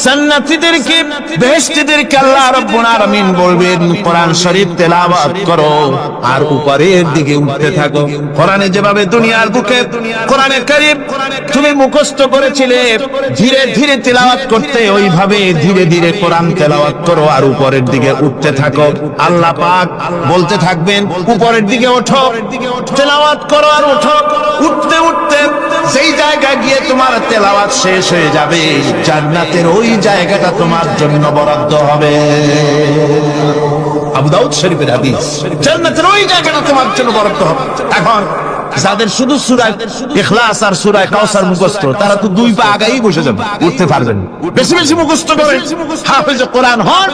জান্নাতীদেরকে বেহেশতীদেরকে আল্লাহ রাব্বুল আলামিন বলবেন কোরআন শরীফ তেলাওয়াত করো আর উপরের দিকে উঠতে থাকো। কোরআনে যেভাবে দুনিয়ার বুকে কোরআনে কারীম তুমি মুখস্থ করেছিলে, ধীরে ধীরে তেলাওয়াত করতে, ওইভাবে ধীরে ধীরে কোরআন তেলাওয়াত করো আর উপরের দিকে উঠতে থাকো। আল্লাহ পাক বলতে থাকবেন উপরের দিকে ওঠো, তেলাওয়াত করো আর ওঠো। উঠতে উঠতে যেই জায়গায় গিয়ে তোমার তেলাওয়াত শেষ হয়ে যাবে, জান্নাতের ওই জায়গাটা তোমার জন্য বরাদ্দ হবে। আবু দাউদ শরীফের হাদিস, জান্নাতের ওই জায়গাটা তোমার জন্য বরাদ্দ হবে। এখন যাদের শুধু সূরা ইখলাস আর সূরা কাউসার মুখস্থ, তারা তো দুই পা আগাই বসে যাবে, উঠতে পারবেন। বেশি বেশি মুখস্থ করেন, হাফেজ কোরআন হন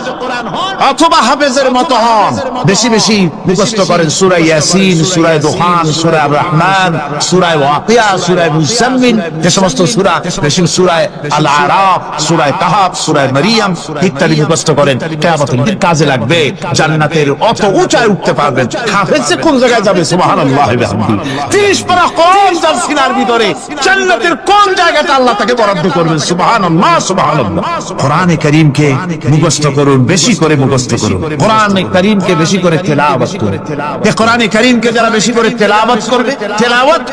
অথবা হাফেজের মতো হন। বেশি বেশি মুখস্থ করেন সূরা ইয়াসিন, সূরা দুখান, সূরা আর রহমান, সূরা ওয়াকিয়া, সূরা মুজাম্মিল, যে সমস্ত সূরা, বেশি সূরা আল আরাফ, সূরা কাহাফ, সূরা মারিয়াম ইত্যাদি মুখস্থ করেন। কিয়ামতের দিন কাজে লাগবে, জান্নাতের অত উঁচায় উঠতে পারবেন। হাফেজ কোন জায়গায় যাবে? সুবহানাল্লাহ ওয়া বিহামদিহি। 30 পারা কোন যার সিনার ভিতরে জান্নাতের কোন জায়গাটা আল্লাহ তাকে বরাদ্দ করবেন। সুবহানাল্লাহ সুবহানাল্লাহ। কোরআনে কারীমকে মুখস্থ করুন, বেশি করে মুখস্থ করুন। কোরআনে কারীমকে বেশি করে তেলাওয়াত করুন। এই কোরআনে কারীমকে যারা বেশি করে তেলাওয়াত করবে, তেলাওয়াত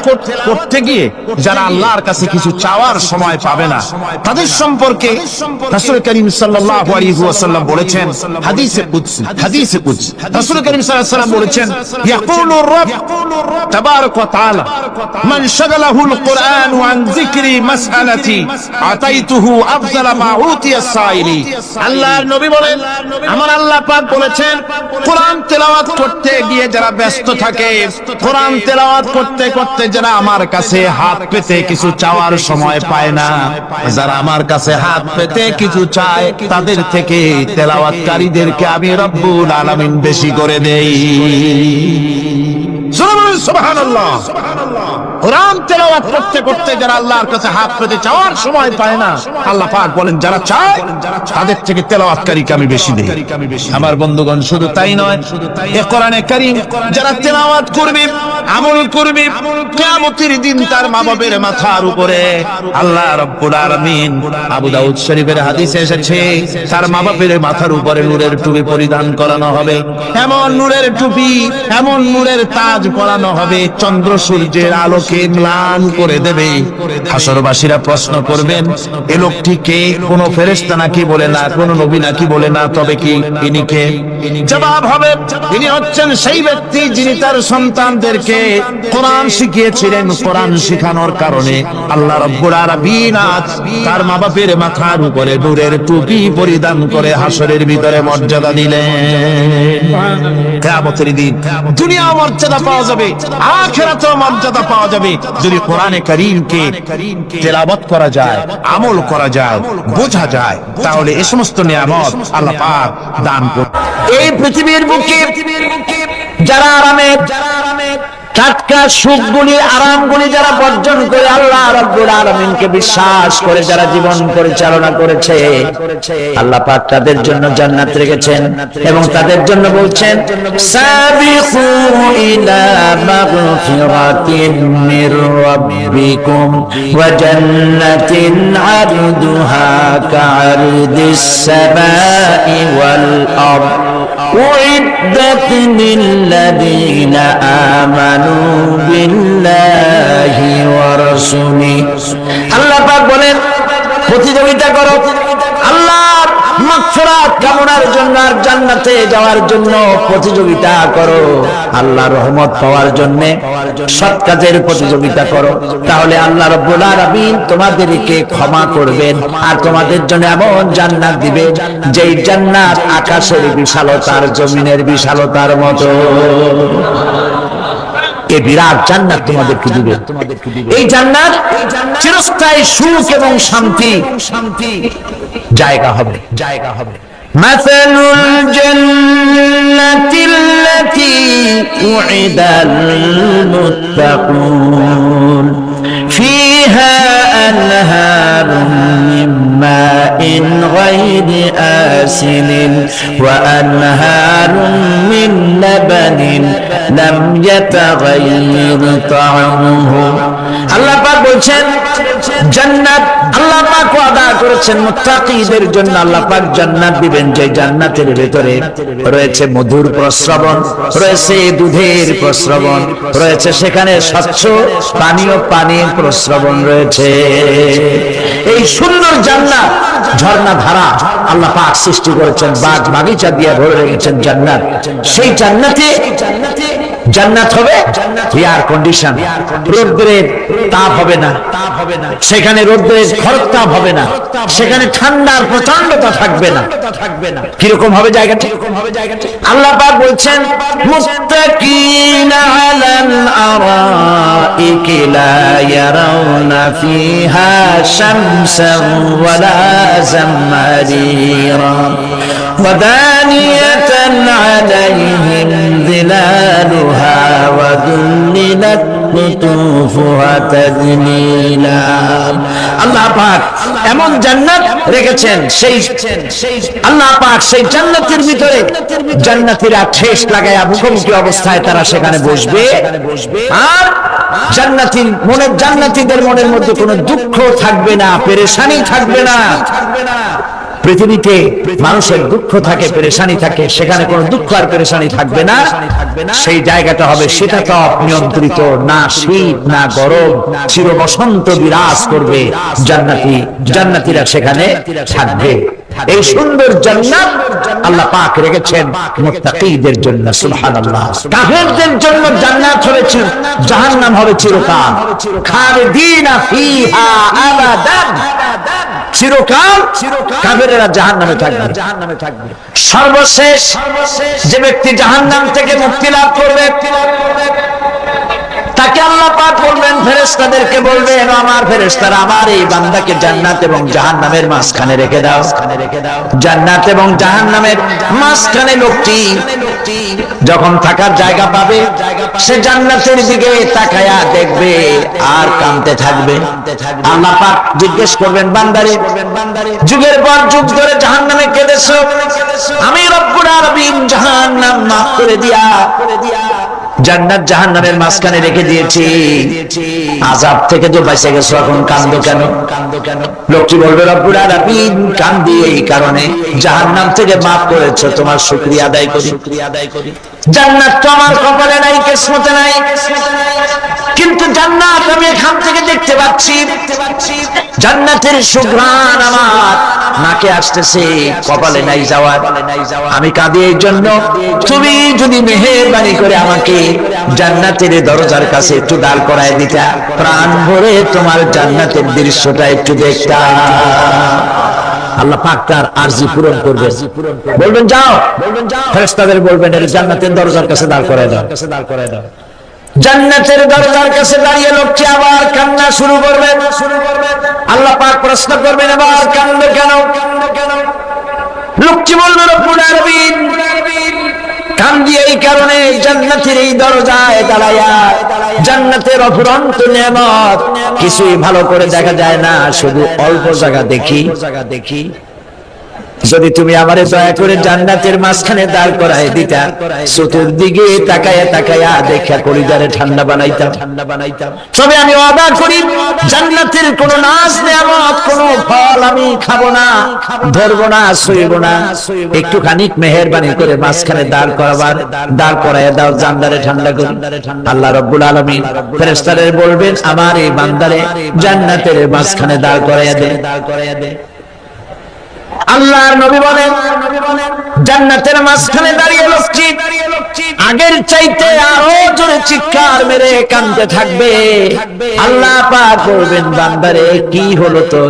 করতে গিয়ে যারা আল্লাহর কাছে কিছু চাওয়ার সময় পাবে না, তাদের সম্পর্কে রাসূল করিম সাল্লাল্লাহু আলাইহি ওয়াসাল্লাম বলেছেন হাদিসে কুদসি, হাদিসে কুদসি রাসূল করিম সাল্লাল্লাহু আলাইহি ওয়াসাল্লাম বলেছেন ইয়াকুলু রাব তাবারাক ওয়া তাআলা মান শাগালাহুল কুরআন আন যিকরি মাসআলাতি আতাইতুহু আফযালা মা উতিয়া সাইলি। আল্লাহর নবী বলেন, আমার আল্লাহ পাক বলেছেন কোরআন তেলাওয়াত করতে গিয়ে যারা ব্যস্ত থাকে, কোরআন তেলাওয়াত করতে করতে যারা আমার কাছে হাত পেতে কিছু চাওয়ার সময় পায় না, যারা আমার কাছে হাত পেতে কিছু চায়, তাদের থেকে তেলাওয়াতকারীদেরকে আমি রব্বুল আলামিন বেশি করে দেই। সুবহানাল্লাহ। কোরআন তেলাওয়াত করতে করতে যারা আল্লাহর কাছে হাত পেতে চাওয়ার সময় পায় না, আল্লাহ পাক বলেন যারা চায় তাদের থেকে তেলাওয়াতকারীকে আমি বেশি দেই। আমার বন্ধুগণ, শুধু তাই নয়, এই কোরআনে কারীম যারা তেলাওয়াত করবে, আমল করবে, কিয়ামতের দিন তার মা বাবার মাথার উপরে আল্লাহ রাব্বুল আলামিন, আবু দাউদ শরীফের হাদিসে এসেছে, তার মা বাবার মাথার উপরে নূরের টুপি পরিধান করানো হবে। এমন নূরের টুপি, এমন নূরের তাজ পরানো হবে, চন্দ্র সূর্যের আলোকে ম্লান করে দেবে। হাসরবাসীরা প্রশ্ন করবেন, এ লোকটি কে? কোন ফেরেশতা নাকি বলে না, কোন নবী নাকি বলে না, তবে কি ইনি কে? জবাব হবে, ইনি হচ্ছেন সেই ব্যক্তি যিনি তার সন্তানদেরকে কোরআন শিখিয়েছিলেন। কোরআন শিখানোর কারণে আল্লাহ রাব্বুল আলামিন তার মা বাপের মাথার উপরে নূরের টুপি পরিধান করে হাসরের ভিতরে মর্যাদা দিলেন। কিয়ামতের দিন দুনিয়া মর্যাদা পাওয়া যাবে, আখিরাতেও মর্যাদা পাওয়া যাবে যদি কোরআনে কারীমকে তেলাওয়াত করা যায়, আমল করা যায়, বোঝা যায়, তাহলে এই সমস্ত নিয়ামত আল্লাহ পাক দান করেন। এই পৃথিবীর বুকে যারা আরামে টাটকা সুখগুলি, আরামগুলি যারা বর্জন করে আল্লাহ রাব্বুল আলামিনকে বিশ্বাস করে যারা জীবন পরিচালনা করেছে, আল্লাহ পাক তাদের জন্য জান্নাত রেখেছেন এবং তাদের জন্য বলছেন সাবিকু ইলা মাগফিরাতিন মির রাব্বিকুম ওয়া জান্নাতিন আরদুহা কা'আরদিস সামাই ওয়াল আরদ উইদ্দাত লিল্লাযীনা আমানু বিল্লাহি ওয়া রাসূলিহি। আল্লাহ পাক বলেন প্রতিযোগিতা করো আল্লাহর মাগফিরাত কামনার জন্য আর জান্নাতে যাওয়ার জন্য প্রতিযোগিতা করো, আল্লাহর রহমত পাওয়ার জন্য সৎ কাজের প্রতিযোগিতা করো, তাহলে আল্লাহ রাব্বুল আলামিন তোমাদেরকে ক্ষমা করবেন আর তোমাদের জন্য এমন জান্নাত দিবেন যেই জান্নাত আকাশের বিশালতার, জমিনের বিশালতার মতো। এই বিরাট জান্নাত তোমাদেরকে দিবে। এই জান্নাত চিরস্থায়ী সুখ এবং শান্তি জায়গা হবে। মাসালুল জান্নাতিল্লাতী উইদাল মুত্তাকুন ফিহা আনহারুম মিন মাইন গায়রি আসিলিন ওয়া আনহারুম মিন লাবানিন লাম ইয়াতাগায়্যার তা'আমুহু। আল্লাহ পাক বলছেন জান্নাত আল্লাহ পাক ওয়াদা করেছেন বলছেন মুত্তাকিদের জন্য আল্লাহ পাক জান্নাত দিবেন, যে জান্নাতের ভিতরে রয়েছে মধুর প্রস্রবণ, রয়েছে দুধের প্রস্রবণ, রয়েছে সেখানে স্বচ্ছ পানির প্রস্রবণ রয়েছে। এই সুন্দর জান্নাত, ঝর্ণা ধারা আল্লাহ পাক সৃষ্টি করেছেন, বাগ বাগিচা দিয়ে ভরে রেখেছেন জান্নাত। সেই জান্নাত হবে এয়ার কন্ডিশন, রোদ্রের তাপ হবে না সেখানে, রোদ্রের খরতাপ হবে না সেখানে, ঠান্ডার প্রচন্ডতা থাকবে না। কিরকম হবে জায়গাটি? আল্লাহ পাক বলছেন মুত্তাকিনা আলাল আরাইকি লা ইয়ারাউনা ফিহা শামসান ওয়ালা জামহারিরা ওয়াদানিয়াতান আলাইহিম ظلالها وذللت قطوفها تذليلا। আল্লাহ পাক এমন জান্নাত রেখেছেন, সেই আল্লাহ পাক সেই জান্নাতের ভিতরে জান্নাতীরা ঠেস লাগায়া মুখোমুখি অবস্থায় তারা সেখানে বসবে, আর জান্নাতীদের মনের মধ্যে কোনো দুঃখ থাকবে না, পেরেশানি থাকবে না। পৃথিবীতে মানুষের দুঃখ থাকে, পেরেশানি থাকে, সেখানে কোনো দুঃখ আর পেরেশানি থাকবে না। সেই জায়গাটা হবে শীতাতপ নিয়ন্ত্রিত, না শীত না গরম, চির বসন্ত বিরাজ করবে। জান্নাতীরা সেখানে থাকবে। এই সুন্দর জান্নাত আল্লাহ পাক রেখেছেন মুত্তাকিদের জন্য। সুবহানাল্লাহ। কাফেরদের জন্য জান্নাত হবে, জাহান্নাম হবে চিরকাল। খালিদিনা ফিহা আবাদান, চিরকাল কাফেরেরা জাহান্নামে থাকবে। সর্বশেষ যে ব্যক্তি জাহান্নাম থেকে মুক্তি লাভ করবে তাকে আল্লাহ পাক বলবেন, ফেরেশতাদেরকে বলবেন, আমার ফেরেশতারা আমার এই বান্দাকে জান্নাত এবং জাহান্নামের মাঝখানে রেখে দাও। জান্নাত এবং জাহান্নামের মাঝখানে লোকটি যখন থাকার জায়গা পাবে, সে জান্নাতের দিকে তাকায়া দেখবে আর কাঁদতে থাকবে। আল্লাহ পাক জিজ্ঞেস করবেন, বান্দারে যুগের পর যুগ ধরে জাহান্নামে কেঁদেছো, আমি রব্বুল আলামিন জাহান্নাম মাফ করে দিয়া জান্নাত জাহান্নামের মাঝখানে রেখে দিয়েছি, আযাব থেকে তো বেঁচে গেছো, এখন কাঁদো কেন? লোকটি বলবে, রব্বুল আলামিন কাঁদি এই কারণে, জাহান্নাম থেকে মাফ করেছো, তোমার শুকরিয়া আদায় করি। জান্নাত তো আমার কপালে নাই, কিসমতে নাই, কিন্তু জান্নাত আমি এখান থেকে দেখতে পাচ্ছি। জান্নাতের সুঘ্রাণ আমার নাকে আসতেছে, কপালে নাই যাওয়ার। আমি কাঁদি এই জন্য, তুমি যদি মেহেরবানি করে আমাকে জান্নাতের দরজার কাছে একটু দাঁড় করায় দিতা, প্রাণ ভরে তোমার জান্নাতের দৃশ্যটা একটু দেখতাম। আল্লাহ পাক তার আরজি পূরণ করবে। বলবেন যাও, ফেরেশতাদের বলবেন এর জান্নাতের দরজার কাছে দাঁড় করায় দাও। জান্নাতের দরজার কাছে দাঁড়িয়ে লোকটি আবার কান্না শুরু করবে। আল্লাহ পাক প্রশ্ন করবেন, আবার কান্দ কেন? লোকটি বলবে, রব্বুল আলামিন কান্দি এই কারণে, জান্নাতের এই দরজায় দাঁড়ায়া জান্নাতের অফুরন্ত নেয়ামত কিছুই ভালো করে দেখা যায় না, শুধু অল্প জায়গা দেখি। যদি তুমি আমারে দয়া করে জান্নাতের মাঝখানে দাঁড় করায় দিতা, চতুর্দিকে তাকায়া দেখা কলিজারে ঠান্ডা বানাইতাম। তবে আমি ওয়াদা করি, জান্নাতের কোন নাজ নেয়ামত, কোন ফল আমি খাবো না, ধরবো না, ছুঁইব না। একটুখানি মেহেরবানি করে মাঝখানে দাঁড় করায় দাও, জান্নারে ঠান্ডা করে। আল্লাহ রাব্বুল আলামিন ফেরেশতাদের বলবেন, আমার এই বান্দারে জান্নাতের মাঝখানে দাঁড় করাইয়া দে। আল্লাহর নবী বলেন, জান্নাতের মাঝখানে দাঁড়িয়ে লোকটি আগের চাইতে আরো জোরে চিৎকার মেরে কাঁদতে থাকবে। আল্লাহ পাক বলবেন, বান্দারে কি হলো তো?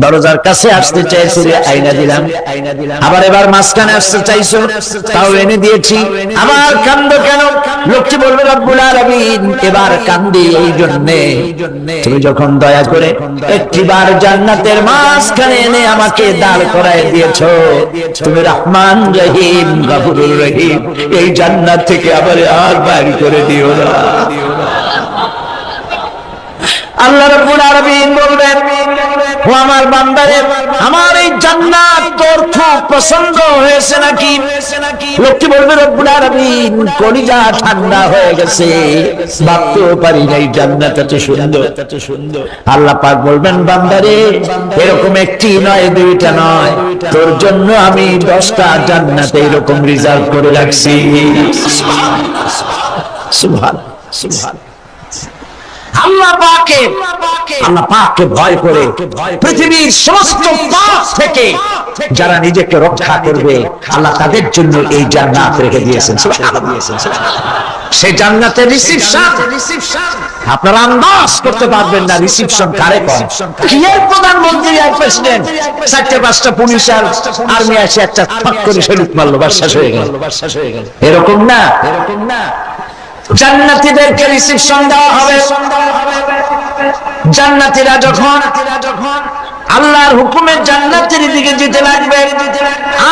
দরজার কাছে আসতে চাইছো, আইনা দিলাম। আবার এবার মাঝখানে আসতে চাইছো, তাও এনে দিয়েছি। আবার কান্দো কেন? লোকটি বলবে, রব্বুল আলামিন এবার কান্দি এই জন্যে, তুমি যখন দয়া করে একটিবার জান্নাতের মাঝখানে এনে আমাকে দাঁড় করায় দিয়েছো, তুমি রহমান রহিম গফুরুর রহিম, এই জান্নাত থেকে আবার আর বাইর করে দিও না। আল্লাহ রাব্বুল আলামিন বলবেন, ও আমার বান্দারে, আমার এই জান্নাত তোর খুব পছন্দ হয়েছে নাকি? লোকটি বলবে রব্বুল আলামিন কলিজা ঠান্ডা হয়ে গেছে, ভাবতেও পারি নাই জান্নাত এত সুন্দর। আল্লাহ পাক বলবেন বান্দারে এরকম একটি নয় দুইটা নয়, তোর জন্য আমি 10টা জান্নাত এরকম রিজার্ভ করে রাখছি। সুবহান। আল্লাহ পাককে ভয় করে পৃথিবীর সমস্ত পাপ থেকে যারা নিজেকে রক্ষা করবে আল্লাহ তাদের জন্য এই জান্নাত রেখে দিয়েছেন। সেই জান্নাতের রিসিপশন আপনারা আন্দাজ করতে পারবেন না রিসিপশন কারে করে। কি এর প্রধানমন্ত্রী আর প্রেসিডেন্ট 4-5টা পুলিশ আর আর্মি এসে একটা ফাঁক করে সেলুট মারলো, বাস শেষ হয়ে গেল। এরকম না, জান্নাতীদেরকে রিসিপশন দেওয়া হবে। জান্নাতীরা যখন আল্লাহর হুকুমে জান্নাতের দিকে যেতে লাগবে,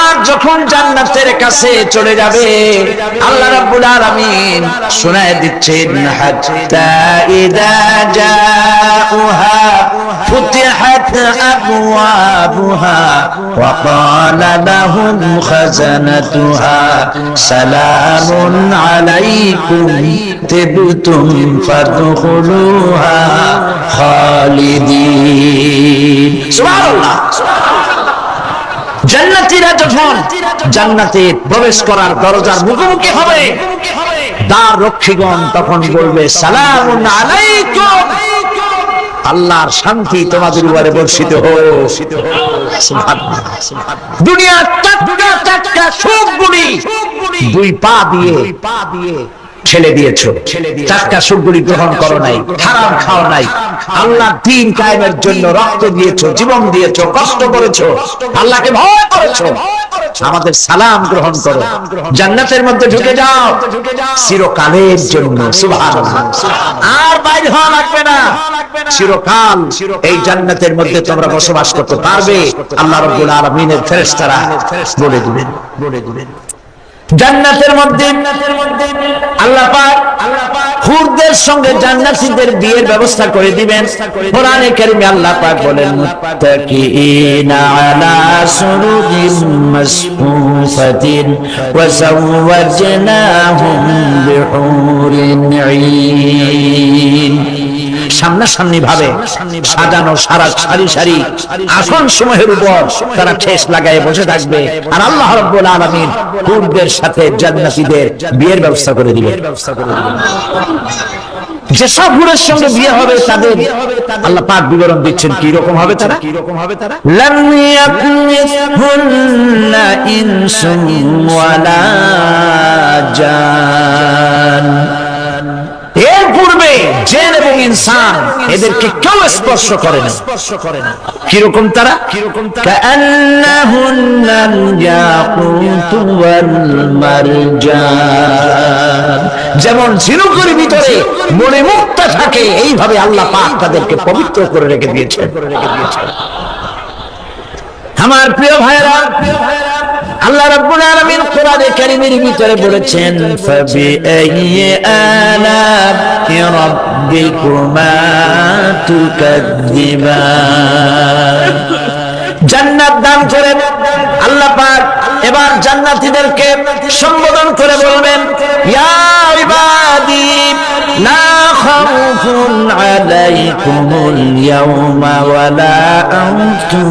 আর যখন জান্নাতের কাছে চলে যাবে আল্লাহ রাব্বুল আলামিন শোনায় দিচ্ছেন হাত্তা ইযা জাউহা ফুতিহাত আবওয়াবুহা ওয়া ক্বালা লাহুম খাজানাতুহা সালামুন আলাইকুম তিবতুম ফাদখুলুহা খালিদিন। সুবহানাল্লাহ। জান্নাতীরা যখন জান্নাতে প্রবেশ করার দরজার মুখোমুখি হবে, দ্বার রক্ষীগণ তখন বলবে সালামুন আলাইকুম, আল্লাহর শান্তি তোমাদের উপরে বর্ষিত হোক। সুবহানাল্লাহ। দুনিয়ার টাটকা সুখগুলি 2 পা দিয়ে ছেলে দিয়েছো, টাটকা সুখগুলি গ্রহণ করো নাই, হারাম খাও নাই, আল্লাহর দ্বীন কায়েমের জন্য রক্ত দিয়েছো, জীবন দিয়েছো, কষ্ট করেছো, আল্লাহকে ভয় করেছো। আমাদের সালাম গ্রহণ করো, জান্নাতের মধ্যে ঢুকে যাও চিরকালের জন্য। সুবহানাল্লাহ। আর বাইরে হওয়া লাগবে না, চিরকাল এই জান্নাতের মধ্যে তোমরা বসবাস করতে পারবে। আল্লাহ রাব্বুল আলামিনের ফেরেশতারা বলে দিবেন। জান্নাতের মধ্যে আল্লাহ পাক হুরদের সঙ্গে জান্নাতীদের বিয়ের ব্যবস্থা করে দিবেন। কোরআনে কারীমে আল্লাহ পাক বলেন মুত্তাকিইনা আলা সুরুরিন মাসফুফাতিন ওয়া যাওয়াজনাহুম বিহুরিন ঈন। সামনাসামনি ভাবে সাজানো সারি সারি আসন সমূহের উপর তারা ঠেস লাগায় বসে থাকবে, আর আল্লাহ রাব্বুল আলামিন হুরদের সাথে জান্নাতীদের বিয়ের ব্যবস্থা করে দিবেন। যেসব হুরের সঙ্গে বিয়ে হবে তাদের আল্লাহ পাক বিবরণ দিচ্ছেন কি রকম হবে তারা। লাম ইয়াকুনহুন্না ইনসুন ওয়ালা জান। এর পূর্বে জিন এবং ইনসান এদেরকে কেউ স্পর্শ করে না। কিরকম তারা? কাআন্নাহুন্নাল ইয়াকুতু ওয়াল মারজান। যেমন ঝিনুকের ভিতরে মণিমুক্তা থাকে, এইভাবে আল্লাহ পাক তাদেরকে পবিত্র করে রেখে দিয়েছেন। আমার প্রিয় ভাইরা, আল্লাহ রাব্বুল আলামিন কোরআনে কারীমের ভিতরে বলেছেন ফাবিআইয়ি আলা'i রাব্বিকুমা তুকাযযিবান। জান্নাত দান করেন আল্লাহ পাক এবার জান্নাতীদেরকে সম্বোধন করে বলবেন ইয়া ইবাদি লা খাউফুন আলাইকুমুল ইয়াওমা ওয়ালা আনতুম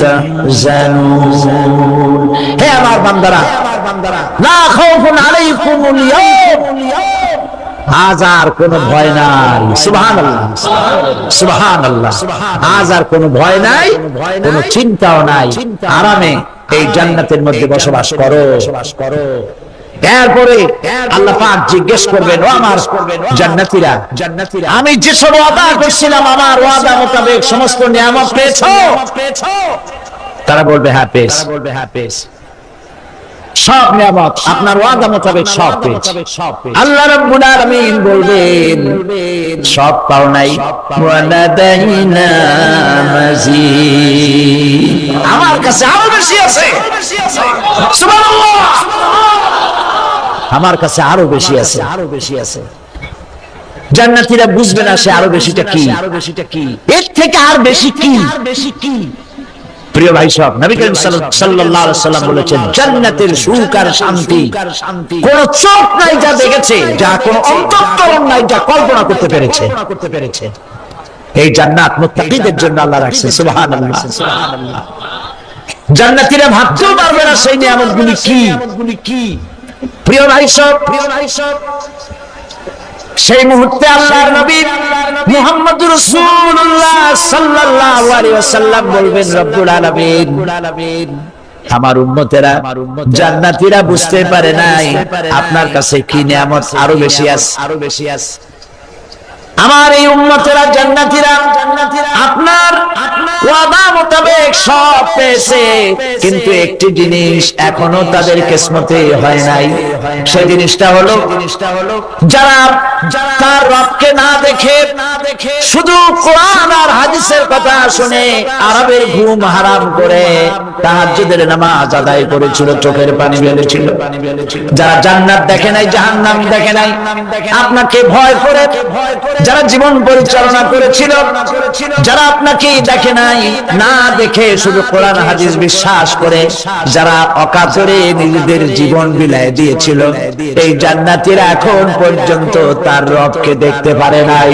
তাহজানুন। হে আমার বান্দারা, লা খাউফুন আলাইকুমুল ইয়াওম, আজ আর কোনো ভয় নাই। সুবহানাল্লাহ, সুবহানাল্লাহ। আজ আর কোনো ভয় নাই, কোনো চিন্তাও নাই, আরামে এই জান্নাতের মধ্যে বসবাস করো। এরপরে আল্লাহ পাক জিজ্ঞেস করবেন ও আমার জান্নাতীরা, আমি যে সব ওয়াদা করছিলাম আমার ওয়াদা মোতাবেক সমস্ত নিয়ামত পেয়েছো? তারা বলবে হ্যাঁ পেয়েছি। সব নিয়ামত আপনার ওয়াদা মোতাবেক সব পেয়েছি। আল্লাহ রাব্বুল আলামিন বলবেন সব পাও নাই, ওয়ালাদাইনা মাজিদ, আমার কাছে আরো বেশি আছে। সুবহানাল্লাহ, আমার কাছে আরো বেশি আছে। জান্নাতীরা বুঝবে না সে আরো বেশিটা কি, এর থেকে আর বেশি কি। প্রিয় ভাই সব, নবী করিম সাল্লাল্লাহু আলাইহি সাল্লাম বলেছেন, জান্নাতের সুখ আর শান্তি কোন চোখ নাই যা দেখেছে, যা কোন অন্তঃকরণ নাই যা কল্পনা করতে পেরেছে। এই জান্নাত মুত্তাকিদের জন্য আল্লাহ রাখছেন। সুবহানাল্লাহ। জান্নাতীরা ভাবতেও পারবে না সেই নিয়ামতগুলি কি। প্রিয় ভাই সব, সেই মুহূর্তে আল্লাহর নবী মুহাম্মদুর রাসূলুল্লাহ সাল্লাল্লাহু আলাইহি ওয়াসাল্লাম বলবেন, রব্বুল আলামিন, আমার উম্মতেরা জান্নাতীরা বুঝতে পারে নাই আপনার কাছে কি নিয়ামত আরো বেশি আছে। আমার এই উম্মতেরা জান্নাতীরা আপনার ওয়াদা মোতাবেক সব পেয়েছে, কিন্তু একটি জিনিস এখনো তাদের কিসমতে হয় নাই। সেই জিনিসটা হলো যারা তার রবকে না দেখে শুধু কোরআন আর হাদিসের কথা শুনে আরবের ঘুম হারাম করে তাহাজ্জুদের নামাজ আদায় করেছিল, চোখের পানি ফেলেছিল। যারা জান্নাত দেখে নাই, জাহান্নাম দেখে নাই, আপনাকে ভয় করে যারা জীবন পরিচালনা করেছিল, যারা আপনাকে দেখে নাই, না দেখে শুধু কোরআন হাদিস বিশ্বাস করে যারা অকাতরে নিজেদের জীবন বিলায় দিয়েছিল, এই জান্নাতীরা এখন পর্যন্ত তার রবকে দেখতে পারে নাই।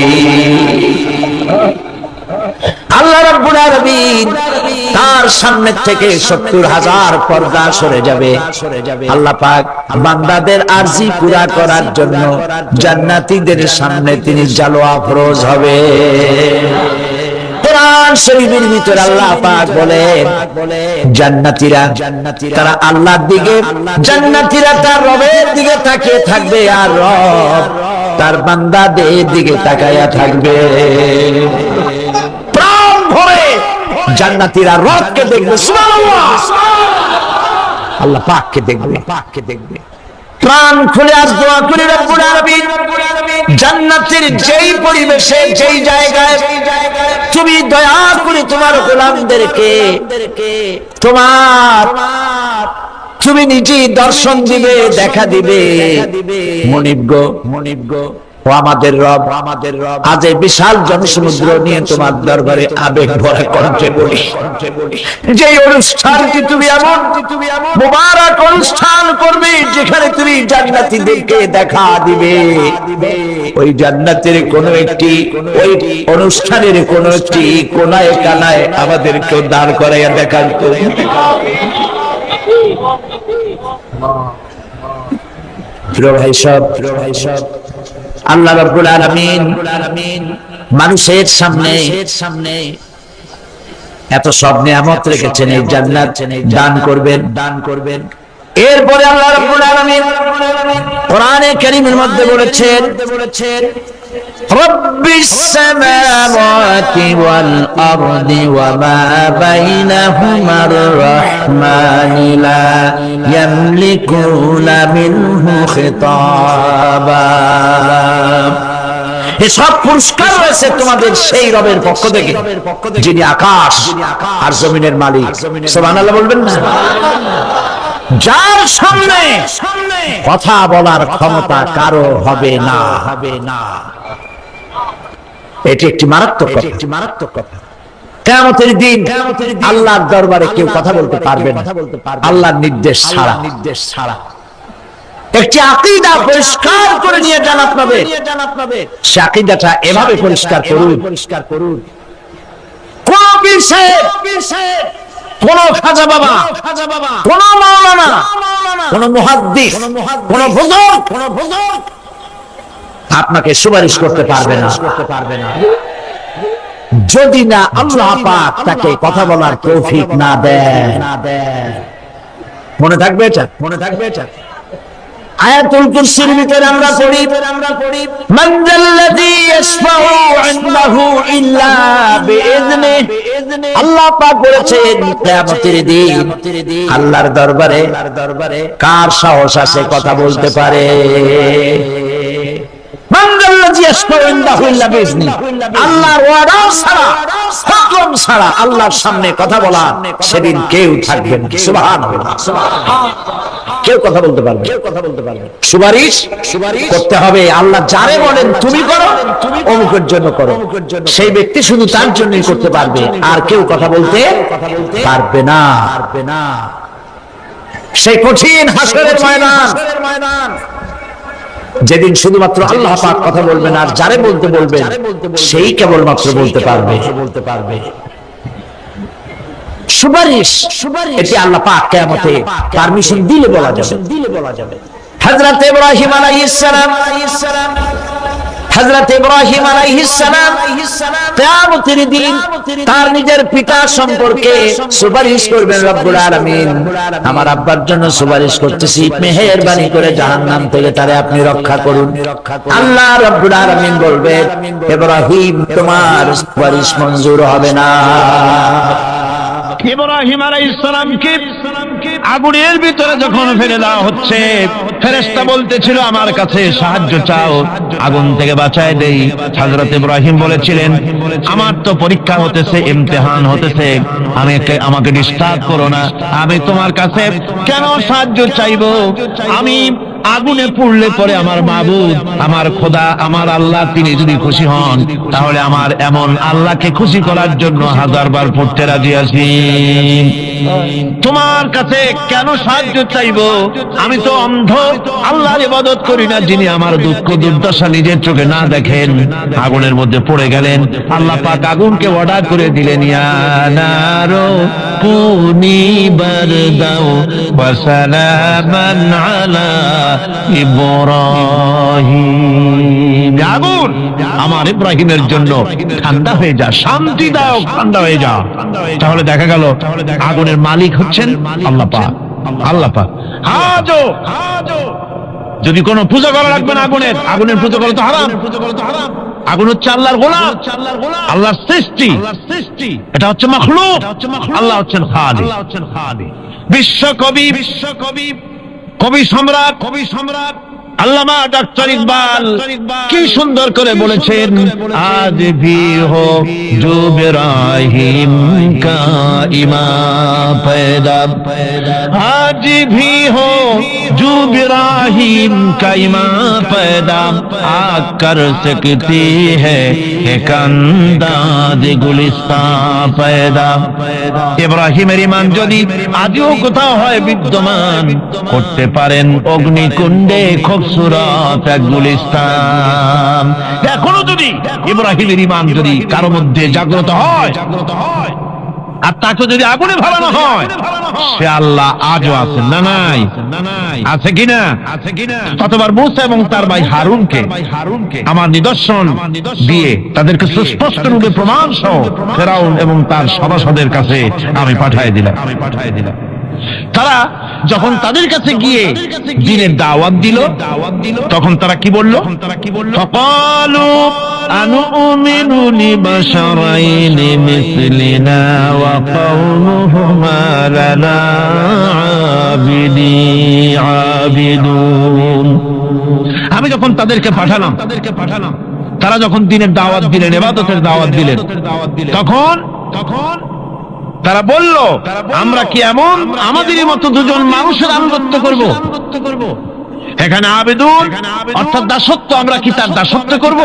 আল্লাহ রাব্বুল আলামিন তার সামনে থেকে ৭০,০০০ পর্দা সরে যাবে। আল্লাহ পাক বান্দাদের আরজি পুরা করার জন্য জান্নাতীদের সামনে তিনি জালোয়া ফরজ হবে। কোরআন শরীফের ভিতরে আল্লাহ পাক বলেন, জান্নাতীরা তারা আল্লাহর দিকে, জান্নাতীরা তার রবের দিকে তাকিয়ে থাকবে, আর রব তার বান্দাদের দিকে তাকায়া থাকবে। প্রাণ ভরে জান্নাতীরা রবকে দেখবে, সুবহানাল্লাহ, আল্লাহ পাককে দেখবে। প্রাণ খুলে আজ দোয়া করি, রব্বুল আলামিন জান্নাতের যেই পরিবেশে, যেই জায়গায় তুমি দয়া করে তোমার গোলামদেরকে তুমি নিজে দর্শন দিবে, দেখা দিবে। মনিব গো, ও আমাদের রব, আজ এই বিশাল জনসমুদ্র নিয়ে তোমার দরবারে আবেগ ভরা কণ্ঠে বলি, যে অনুষ্ঠানটি তুমি এমন মুবারক অনুষ্ঠান করবে যেখানে তুমি জান্নাতীদেরকে দেখা দিবে, ওই জান্নাতের কোন একটি, ওই অনুষ্ঠানের কোন একটি কোনায় কানায় আমাদেরকে দাঁড় করাইয়া দেখান তো। প্রিয় ভাই সব, আল্লাহ রাব্বুল আলামিন মানুষের সামনে এত সব নিয়ামত রেখেছেন, এই জান্নাত দান করবেন। এরপরে আল্লাহ রাব্বুল আলামিন কোরআনে কারীমের মধ্যে বলেছেন, রব্বিস সামাওয়াতি ওয়াল আরদি ওয়া মা বাইনাহুমার রাহমানি লা ইয়ামলিকুনা মিনহু খিতাবা। এসব পুরস্কার রয়েছে তোমাদের সেই রবের পক্ষ থেকে যিনি আকাশ আর জমিনের মালিক। সুবহানাল্লাহ বলবেন না? যার সামনে কথা বলার ক্ষমতা কারো হবে না। এটি একটি মারাত্মক কথা। কিয়ামতের দিন আল্লাহর দরবারে কেউ কথা বলতে পারবে না আল্লাহর নির্দেশ ছাড়া। একটি আকীদা পরিষ্কার করে নিয়ে জান্নাত পাবে, সে আকীদাটা এভাবে পরিষ্কার করুন, কোন পীর সাহেব, কোন খাজা বাবা, কোন মাওলানা, কোন মুহাদ্দিস, কোন বুজুর্গ আপনাকে সুপারিশ করতে পারবে না যদি না আল্লাহ পাক তাকে কথা বলার তৌফিক না দেন। মনে থাকবে এটা। আয়াতুল কুরসির ভিতরে আমরা পড়ি, মান যাল্লাযী ইয়াশফাউ ইনদাহু ইল্লা বিইذনিহি। আল্লাহ পাক বলেছেন কিয়ামতের দিন আল্লাহর দরবারে কার সাহস আছে কথা বলতে পারে। মানজাল্লাযী ইয়াশফাউ ইনদাহু ইল্লা বিইজনি, আল্লাহর ওয়াদা ছাড়া, হুকুম ছাড়া আল্লাহর সামনে কথা বলা সেদিন কেউ থাকবে না। সুবহানাল্লাহ। কেউ কথা বলতে পারবে, সুপারিশ করতে হবে। আল্লাহ যারে বলেন তুমি করো, অমুকের জন্য করো, সেই ব্যক্তি শুধু তার জন্যই করতে পারবে, আর কেউ কথা বলতে পারবে না। সেই কঠিন হাসরের ময়দান, যেদিন শুধুমাত্র আল্লাহ পাক কথা বলবেন, আর যারে বলতে বলবেন সেই কেবলমাত্র বলতে পারবে। সুপারিশ, এটি আল্লাহ পাক কিয়ামতে পারমিশন দিলে বলা যাবে। হযরত ইব্রাহিম আলাইহিস সালাম কিয়ামতের দিন তার নিজের পিতা সম্পর্কে সুপারিশ করবেন রব্বুল আলামিন। আমার আব্বার জন্য সুপারিশ করতেছি, মেহেরবানি করে জাহান্নাম থেকে তারে আপনি রক্ষা করুন। আল্লাহ রব্বুল আলামিন বলবেন, ইব্রাহিম তোমার সুপারিশ মঞ্জুর হবে না। ইব্রাহিম আলাইহিস সালামকে আগুনের ভিতরে যখন ফেলে দেওয়া হচ্ছে, ফেরেশতা বলতেছিল আমার কাছে সাহায্য চাও, আগুন থেকে বাঁচায় দেই। হযরত ইব্রাহিম বলেছিলেন, আমার তো পরীক্ষা হতেছে, ইমতিহান হতেছে, আমাকে ডিস্টার্ব করো না, আমি তোমার কাছে কেন সাহায্য চাইবো? আমি আগুনে পুড়লে পরে আমার মাবুদ, আমার খোদা, আমার আল্লাহ তিনি যদি খুশি হন, তাহলে আমার এমন আল্লাহকে খুশি করার জন্য 1000 বার পড়তে রাজি আছি। তোমার কাছে কেন সাহায্য চাইবো? আমি তো অন্ধ, আল্লাহর ইবাদত করি না, যিনি আমার দুঃখ দুর্দশা নিজের চোখে না দেখেন। আগুনের মধ্যে পড়ে গেলেন, আল্লাহ পাক আগুনকে অর্ডার করে দিলেন, ইয়া নারু কুনি বারদাও ওয়া সালামান আলা ইব্রাহিম। আগুন আমার ইব্রাহিমের জন্য ঠান্ডা হয়ে যা, শান্তিদায়ক ঠান্ডা হয়ে যা। তাহলে দেখা গেল আগুনের মালিক হচ্ছেন আল্লাহ পাক। আজও যদি কোনো পূজা করা লাগবে না আগুনের পূজা করা তো হারাম। আগুন হচ্ছে আল্লাহর গোলাম, আল্লাহর সৃষ্টি, এটা হচ্ছে মাখলুক, আল্লাহ হচ্ছেন খালিক। বিশ্বকবি, কবি সম্রাট আল্লামা ডক্টর ইকবাল কি সুন্দর করে বলেছেন, আজ ভি হো জো ইব্রাহিম কা ইমাম পয়দা, আজ ভি হো জো ইব্রাহিম কা ইমাম পয়দা, আকর সকতি হ্যায় এক আন্দাজ গুলিস্তান পয়দা। ইব্রাহিমের ইমান যদি আজও কোথাও হয় বিদ্যমান, করতে পারেন অগ্নিকুণ্ডে খুবসুরত এক গুলিস্তান। এখনো যদি ইব্রাহিমের ইমান যদি কারো মধ্যে জাগ্রত হয়, আর তাকে যদি আগুনে ভালানো হয়, সে আল্লাহ আজও আছেন না নাই? আছে কিনা? কতবার মুসা এবং তার ভাই হারুনকে আমার নিদর্শন দিয়ে তাদেরকে সুস্পষ্ট রূপে প্রমাণ সহ ফেরাউন এবং তার সভাসদের কাছে আমি পাঠিয়ে দিলাম। তারা যখন তাদের কাছে গিয়ে দ্বীনের দাওয়াত দিল, তখন তারা কি বলল? ফাকালু আনুমিনু লিবাশারাইনি মিসলিনা ওয়া কওমুহুমা লানা আবিদুন। আমি যখন তাদেরকে পাঠালাম, তারা যখন দ্বীনের দাওয়াত দিলেন, ইবাদতের দাওয়াত দিলেন, তখন তারা বলল, আমরা কি এমন আমাদেরই মতো দুজন মানুষের আনুগত্য করব? এখানে আবেদুন অর্থাৎ দাসত্ব, আমরা কি তার দাসত্ব করব?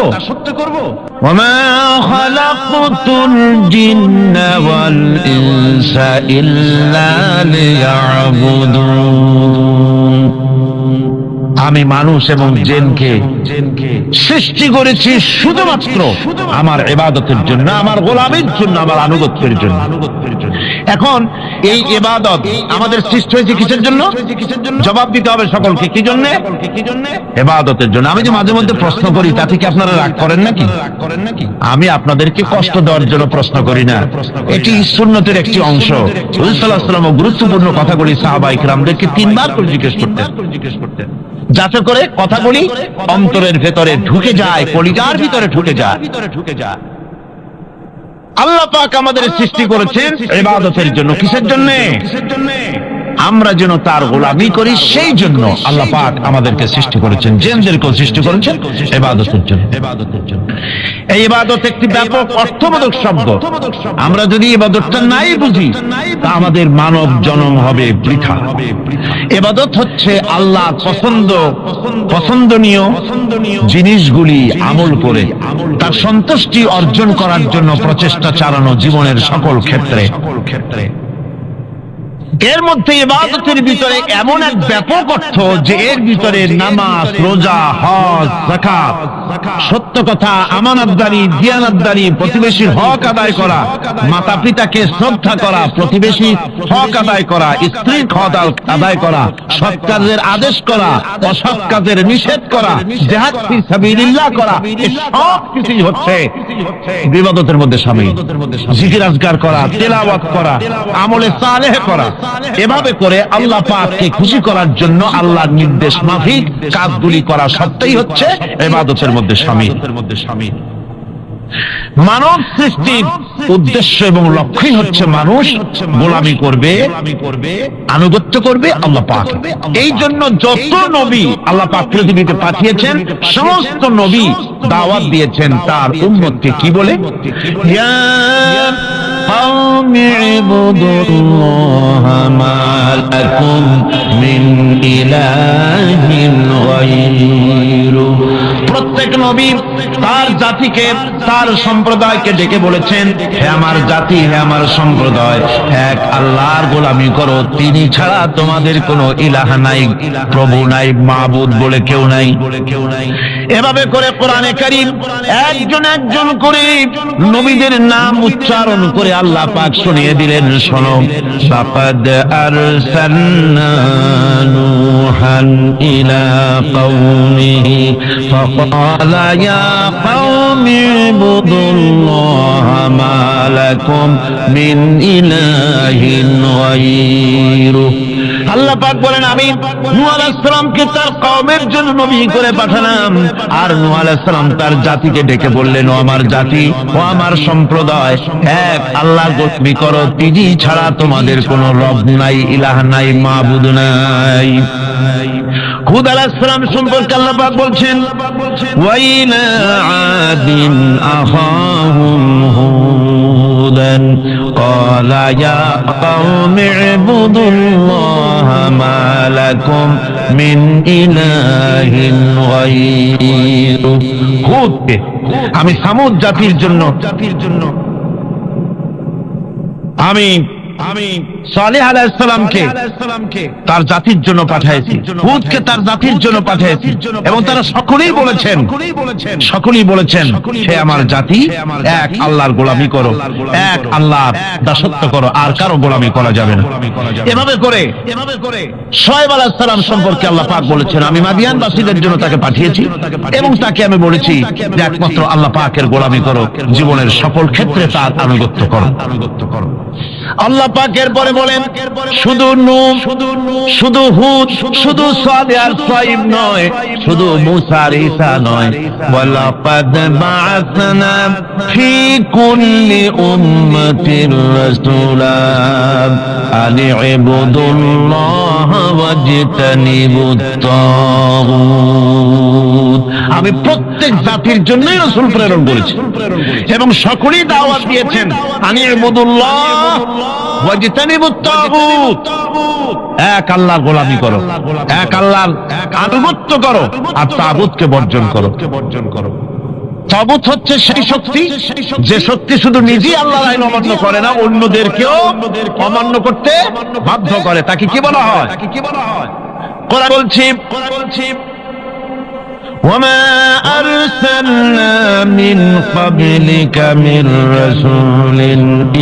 ওয়ামা খালাকতুল জিন্না ওয়াল ইনসা ইল্লা লিয়াবুদুন। আমি মানুষ এবং জিনকে সৃষ্টি করেছি শুধুমাত্র আমার ইবাদতের জন্য, আমার গোলামের জন্য, আমার আনুগত্যের জন্য। এখন এই ইবাদত আমাদের সৃষ্টি হয়েছে কিসের জন্য? জবাব দিতে হবে সকলকে, কি জন্য? ইবাদতের জন্য। আমি যে মাঝে মধ্যে প্রশ্ন করি, তাতে কি আপনারা রাগ করেন নাকি? আমি আপনাদেরকে কষ্ট দেওয়ার জন্য প্রশ্ন করি না, এটি সুন্নতের একটি অংশ। রাসূল সাল্লাল্লাহু আলাইহি ওয়াসাল্লাম গুরুত্বপূর্ণ কথাগুলি সাহাবায়ে কিরামদেরকে 3 বার করে জিজ্ঞেস করতেন, যাতে করে কথাগুলি অন্তরের ভেতরে ঢুকে যায়, কলিজার ভিতরে ঢুকে যায়। আল্লাহ পাক আমাদের সৃষ্টি করেছেন ইবাদতের জন্য। কিসের জন্য? আমরা যেন তার গোলামি করি, সেই জন্য আল্লাহ পাক আমাদেরকে সৃষ্টি করেছেন, জিনদেরকেও সৃষ্টি করেছেন ইবাদতের জন্য। এই ইবাদত একটি ব্যাপক অর্থবোধক শব্দ। আমরা যদি ইবাদতটা নাই বুঝি, তা আমাদের মানব জন্ম হবে বৃথা। ইবাদত হচ্ছে আল্লাহ পছন্দনীয় জিনিসগুলি আমল করে তার সন্তুষ্টি অর্জন করার জন্য প্রচেষ্টা চালানো জীবনের সকল ক্ষেত্রে। এর মধ্যে ইবাদতের ভিতরে এমন এক ব্যাপক অর্থ যে এর ভিতরে নামাজ, রোজা, হজ, যাকাত, সত্য কথা, আমানতদারি, দিয়ানতদারি, প্রতিবেশীর হক আদায় করা, মাতা পিতাকে শ্রদ্ধা করা, প্রতিবেশীর হক আদায় করা, স্ত্রীর হক আদায় করা, সৎ কাজের আদেশ করা, অসৎ কাজের নিষেধ করা, জিহাদ ফি সাবিলিল্লাহ করা, এই সব কিছুই হচ্ছে ইবাদতের মধ্যে শামিল। জিকির আজকার করা, তেলাওয়াত করা, আমলে সালেহ করা, এভাবে করে আল্লাহ পাককে খুশি করার জন্য আল্লাহর নির্দেশ মাফিক কাজগুলি করা সবটাই হচ্ছে ইবাদতের মধ্যে শামিল। মানব সৃষ্টির উদ্দেশ্য এবং লক্ষ্যই হচ্ছে মানুষ গোলামি করবে, আনুগত্য করবে আল্লাহ পাক। এই জন্য যত নবী আল্লাহ পাক পৃথিবীতে পাঠিয়েছেন, সমস্ত নবী দাওয়াত দিয়েছেন তার উম্মতকে কি বলে? ইয়া قوم اعبدوا الله ما لكم من إله غيره। প্রত্যেক নবী তার জাতিকে, তার সম্প্রদায়কে ডেকে বলেছেন, হে আমার জাতি, হে আমার সম্প্রদায়, এক আল্লাহর গোলামি করো, তিনি ছাড়া তোমাদের কোনো ইলাহ নাই, প্রভু নাই, মাবুদ বলে কেউ নাই। এভাবে করে কোরআনে কারীম একজন একজন করে নবীদের নাম উচ্চারণ করে আল্লাহ পাক শুনিয়ে দিলেন, শোনো, লাকাদ আরসালনা নূহান ইলা কওমিহি ফাকালা ইয়া কওমি ইবুদুল্লাহা মা লাকুম মিন ইলাহিন গায়রুহু। আল্লাহ পাক বলেন, আমি নূহ আলাইহিস সালামকে তার কওমের জন্য নবী করে পাঠালাম, আর নূহ আলাইহিস সালাম তার জাতিকে ডেকে বললেন, ও আমার জাতি, ও আমার সম্প্রদায়, এক আল্লাহর গোলামি করো, তিনি ছাড়া তোমাদের কোনো রব নাই, ইলাহ নাই, মাবুদ নাই। হুদ আলাইহিস সালাম সম্পর্কে আল্লাহ পাক বলছেন, ওয়াইলা আদিন আখাহুম হুদান ক্বালা ইয়া কওমি ইবুদুল্লাহা মা লাকুম মিন ইলাহিন গায়রুহু। হুদকে আমি সামুদ জাতির জন্য, আমি সালেহ আলাইহিস সালামকে তার জাতির জন্য পাঠিয়েছি, হুদকে তার জাতির জন্য পাঠিয়েছি, এবং তারা সকলেই বলেছেন, হে আমার জাতি, এক আল্লাহর গোলামি করো, এক আল্লাহর দাসত্ব করো, আর কারো গোলামি করা যাবে না। এভাবে করে শুআয়ব আলাইহিস সালাম সম্পর্কে আল্লাহ পাক বলেছেন, আমি মাদিয়ানবাসীদের জন্য তাকে পাঠিয়েছি এবং তাকে আমি বলেছি যে একমাত্র আল্লাহ পাকের গোলামি করো, জীবনের সকল ক্ষেত্রে তার আনুগত্য করো। আল্লাহ পাকের পরে বলেন, শুধু নূহ, শুধু হুদ, শুধু সালেহ আর শুআয়ব নয়, শুধু মূসা আর ঈসা নয়, ওয়ালাকাদ বা'আসনা ফি কুল্লি উম্মাতির রাসূলা আন ইবুদুল্লাহা ওয়াজতানিবুত তাগুত। আমি প্রত্যেক জাতির জন্যই রাসূল প্রেরণ করেছি এবং সকলেই দাওয়াত দিয়েছেন, আন ইবুদুল্লাহ ওয়াজতানিবুত তাগুত, এক আল্লাহর গোলামি করো, এক আল্লাহর আনুগত্য করো, আর তাগুতকে বর্জন করো। তাগুত হচ্ছে সেই শক্তি যে শক্তি শুধু নিজেই আল্লাহর আইন অমান্য করে না, অন্যদেরকেও অমান্য করতে বাধ্য করে। তাকে কি বলা হয়? কোরআন বলছি, وما أرسلنا من قبلك من رسول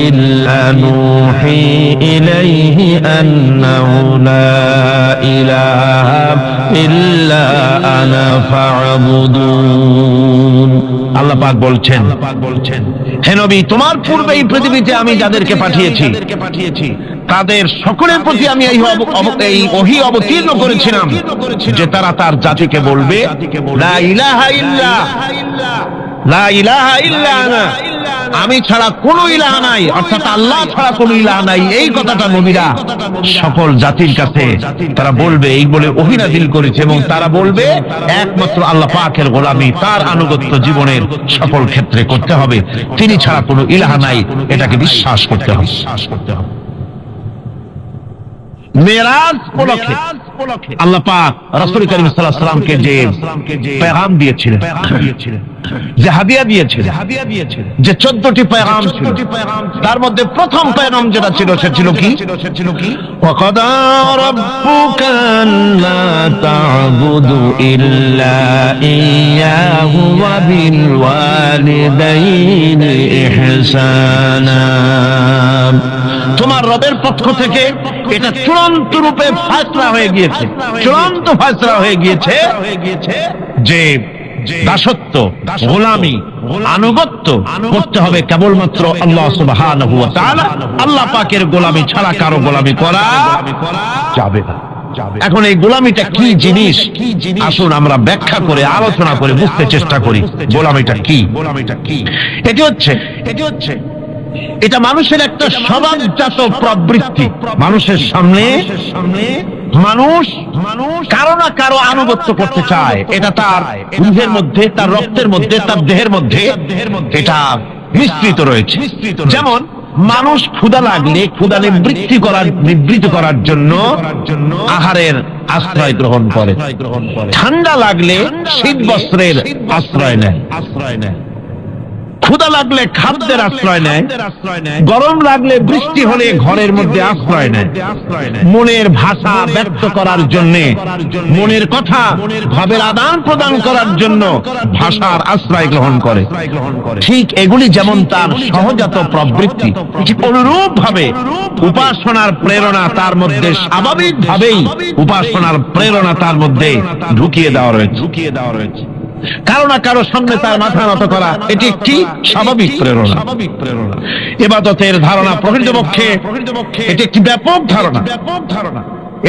إلا نوحي إليه أنه لا إله إلا أنا فاعبدون। আল্লাহ পাক বলছেন, হে নবী, তোমার পূর্বে এই পৃথিবীতে আমি যাদেরকে পাঠিয়েছি তাদের সকলের প্রতি আমি এই ওহী অবতীর্ণ করেছিলাম যে তারা তার জাতিকে বলবে, লা ইলাহা ইল্লা আনা আমি ছাড়া কোনো ইলাহ নাই, অর্থাৎ আল্লাহ ছাড়া কোনো ইলাহ নাই, এই কথাটা নবীরা সকল জাতির কাছে তারা বলবে, এই বলে ওহী নাযিল করেছে, এবং তারা বলবে একমাত্র আল্লাহ পাকের গোলামি, তার আনুগত্য জীবনের সকল ক্ষেত্রে করতে হবে, তিনি ছাড়া কোনো ইলাহ নাই, এটাকে বিশ্বাস করতে হবে। মেরাজ উপলক্ষে আল্লাহ পাক রাসূল করিম সাল্লাল্লাহু আলাইহি ওয়াসাল্লামকে যে পেগাম দিয়েছিলেন, যে হাদিয়া দিয়েছিলেন, যে 14টি পেগাম ছিল, তার মধ্যে প্রথম পেগাম যেটা ছিল সে ছিল কি? ওয়াকাদা রাব্বুকা আল্লা তা'বুদু ইল্লা ইয়্যাহু ওয়া বিল ওয়ালিদাইনি ইহসানা। তোমার রবের পক্ষ থেকে এটা চূড়ান্ত রূপে ফয়সালা হয়ে গিয়েছে, চূড়ান্ত ফয়সালা হয়ে গিয়েছে যে দাসত্ব, গোলামি, আনুগত্য করতে হবে কেবলমাত্র আল্লাহ সুবহানাহু ওয়া তাআলা। আল্লাহ পাকের গোলামি ছাড়া কারো গোলামি করা যাবে না। এখন এই গোলামিটা কি জিনিস, আসুন আমরা ব্যাখ্যা করে আলোচনা করে বুঝতে চেষ্টা করি গোলামিটা কি। এটি হচ্ছে এটা মানুষের একটা স্বভাবজাত প্রবৃত্তি। মানুষের সামনে মানুষ কারো না কারো আনুগত্য করতে চায়, এটা তার রুহের মধ্যে, তার রক্তের মধ্যে, তার দেহের মধ্যে এটা মিশ্রিত রয়েছে। যেমন মানুষ ক্ষুধা লাগলে ক্ষুধা নিবৃত্ত করার জন্য আহারের আশ্রয় গ্রহণ করে, ঠান্ডা লাগলে শীত বস্ত্রের আশ্রয় নেয়, ক্ষুধা লাগলে খাদ্যের আশ্রয় নেয়, গরম লাগলে বৃষ্টি হলে ঘরের মধ্যে আশ্রয় নেয়, মনের ভাষা ব্যক্ত করার জন্য, মনের কথা ভাবের আদান প্রদান করার জন্য ভাষার আশ্রয় গ্রহণ করে। ঠিক এগুলি যেমন তার সহজাত প্রবৃত্তি, অনুরূপ ভাবে উপাসনার প্রেরণা তার মধ্যে স্বাভাবিকভাবেই উপাসনার প্রেরণা তার মধ্যে ঢুকিয়ে দেওয়া রয়েছে। কারো না কারো সামনে তার মাথা নত করা এটি একটি স্বাভাবিক প্রেরণা। ইবাদতের ধারণা প্রকৃতপক্ষে এটি একটি ব্যাপক ধারণা।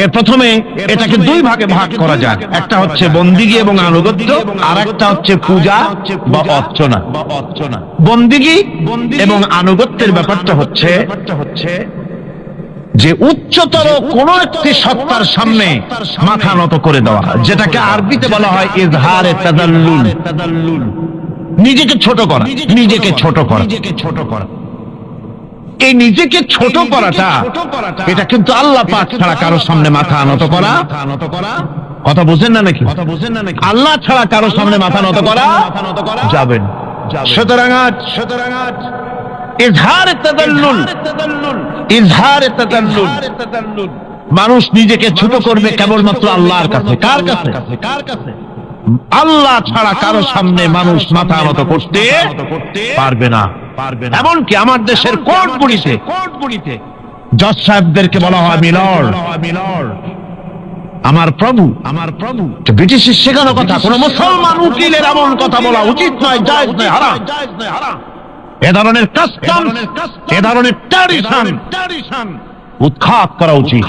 এর প্রথমে এটাকে দুই ভাগে ভাগ করা যায়, একটা হচ্ছে বন্দিগি এবং আনুগত্য, আর একটা হচ্ছে পূজা বা অর্চনা। বন্দিগি এবং আনুগত্যের ব্যাপারটা হচ্ছে যে উচ্চতর কোন একটি সত্তার সামনে মাথা নত করে দেওয়া, যেটাকে আরবিতে বলা হয় ইজহারে তাদাল্লুল, নিজেকে ছোট করা। এই নিজেকে ছোট করাটা এটা কিন্তু আল্লাহ পাক ছাড়া কারো সামনে মাথা নত করা, কথা বুঝেন না নাকি? আল্লাহ ছাড়া কারো সামনে মাথা নত করা যাবে না। সুতরাং ইজহারে তাদাল্লুল, মানুষ নিজেকে ছোট করবে কেবলমাত্র আল্লাহর কাছে। কার কাছে? আল্লাহ ছাড়া কারো সামনে মানুষ মাথা নত করতে পারবে না। এমনকি আমার দেশের কোর্টগুলিতে জজ সাহেবদেরকে বলা হয় মিলর্ড, আমার প্রভু। ব্রিটিশের শেখানো কথা, কোন মুসলমান উকিলের এমন কথা বলা উচিত নয়, জায়েজ নয়, হারাম। এ ধরনের কাস্টম, এ ধরনের ট্র্যাডিশন উৎখাত করা উচিত।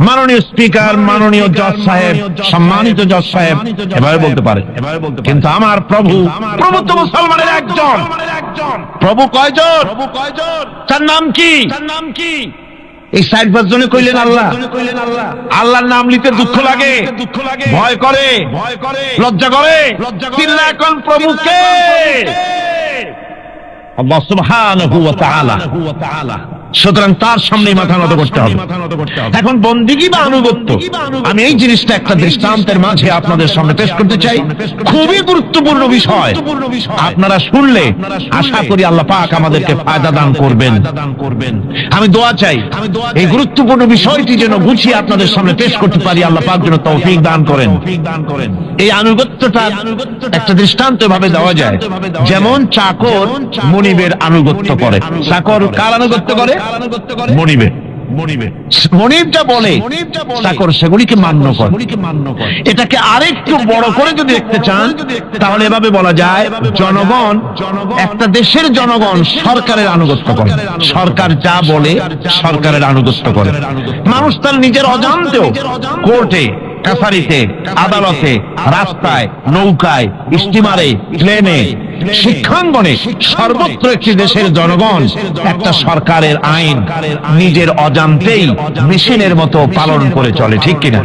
মাননীয় স্পিকার, মাননীয় জজ সাহেব, সম্মানিত জজ সাহেব এভাবে বলতে পারে, কিন্তু আমার প্রভু তো মুসলমানের একজন। প্রভু কয়জন? তার নাম কি? এই 60 জনে কইলেন আল্লাহ। আল্লাহর নাম নিতে দুঃখ লাগে, ভয় করে, লজ্জা করে, চিল্লা কোন প্রভুকে? আল্লাহ সুবহানাহু ওয়া তাআলা। সুতরাং তার সামনে মাথা নত করতে হবে। এখন বন্দিগি বা আনুগত্য, আমি এই জিনিসটা একটা দৃষ্টান্তের মাঝে আপনাদের সামনে পেশ করতে চাই। খুবই গুরুত্বপূর্ণ বিষয়, আপনারা শুনলে আশা করি আল্লাহ পাক আমাদেরকে ফায়দা দান করবেন। আমি দোয়া চাই এই গুরুত্বপূর্ণ বিষয়টি যেন গুছিয়ে আপনাদের সামনে পেশ করতে পারি, আল্লাহ পাক যেন তৌফিক দান করেন। এই আনুগত্যটা একটা দৃষ্টান্ত ভাবে দেওয়া যায়, যেমন চাকর মনিবের আনুগত্য করে। চাকর কার আনুগত্য করে? মনিবটা বলে, চাকর সেগুলিকে মান্য করে। এটাকে আরেকটু বড় করে যদি দেখতে চান তাহলে এভাবে বলা যায়, জনগণ, একটা দেশের জনগণ সরকারের আনুগত্য করে। সরকার যা বলে সরকারের আনুগত্য করে। মানুষ তার নিজের অজান্তেও কোর্টে, কাছারিতে, আদালতে, রাস্তায়, নৌকায়, স্টিমারে, প্লেনে, শিক্ষাঙ্গনে সর্বত্র একটি দেশের জনগণ একটা সরকারের আইন নিজের অজান্তেই মেশিনের মতো পালন করে চলে, ঠিক কিনা?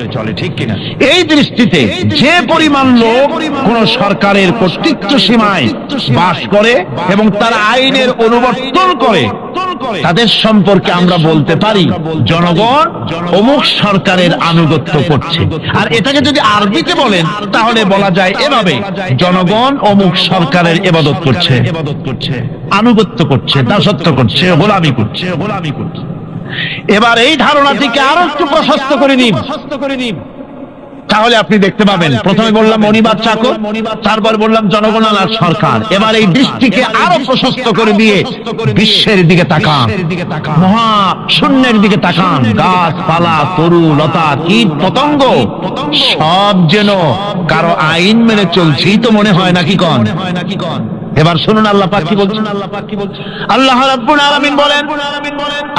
এই দৃষ্টিতে যে পরিমাণ লোক কোন সরকারের কর্তৃত্ব সীমায় বাস করে এবং তারা আইনের অনুবর্তন করে, তাদের সম্পর্কে আমরা বলতে পারি জনগণ অমুক সরকারের আনুগত্য করছে। আর এটাকে যদি আরবিতে বলেন তাহলে বলা যায় এভাবে, জনগণ অমুক সরকারের ইবাদত করছে, আনুগত্য করছে, দাসত্ব করছে, গোলামি করছে। এবার এই ধারণাটিকে আরো একটু প্রশস্ত করে নিন, তাহলে আপনি দেখতে পাবেন প্রথমে বললাম মনিবার চাকর, তারপর বললাম জনগণ আর সরকার। এবার এই দৃষ্টিকে আরো প্রশস্ত করে দিয়ে বিশ্বের দিকে তাকান, মহা শূন্যের দিকে তাকান। গাছপালা, তরু লতা, কীট পতঙ্গ সব যেন কারো আইন মেনে চলছেই তো মনে হয়, নাকি কন? এবার শুনুন আল্লাহ পাক কি বলছেন। আল্লাহ রাব্বুল আলামিন বলেন,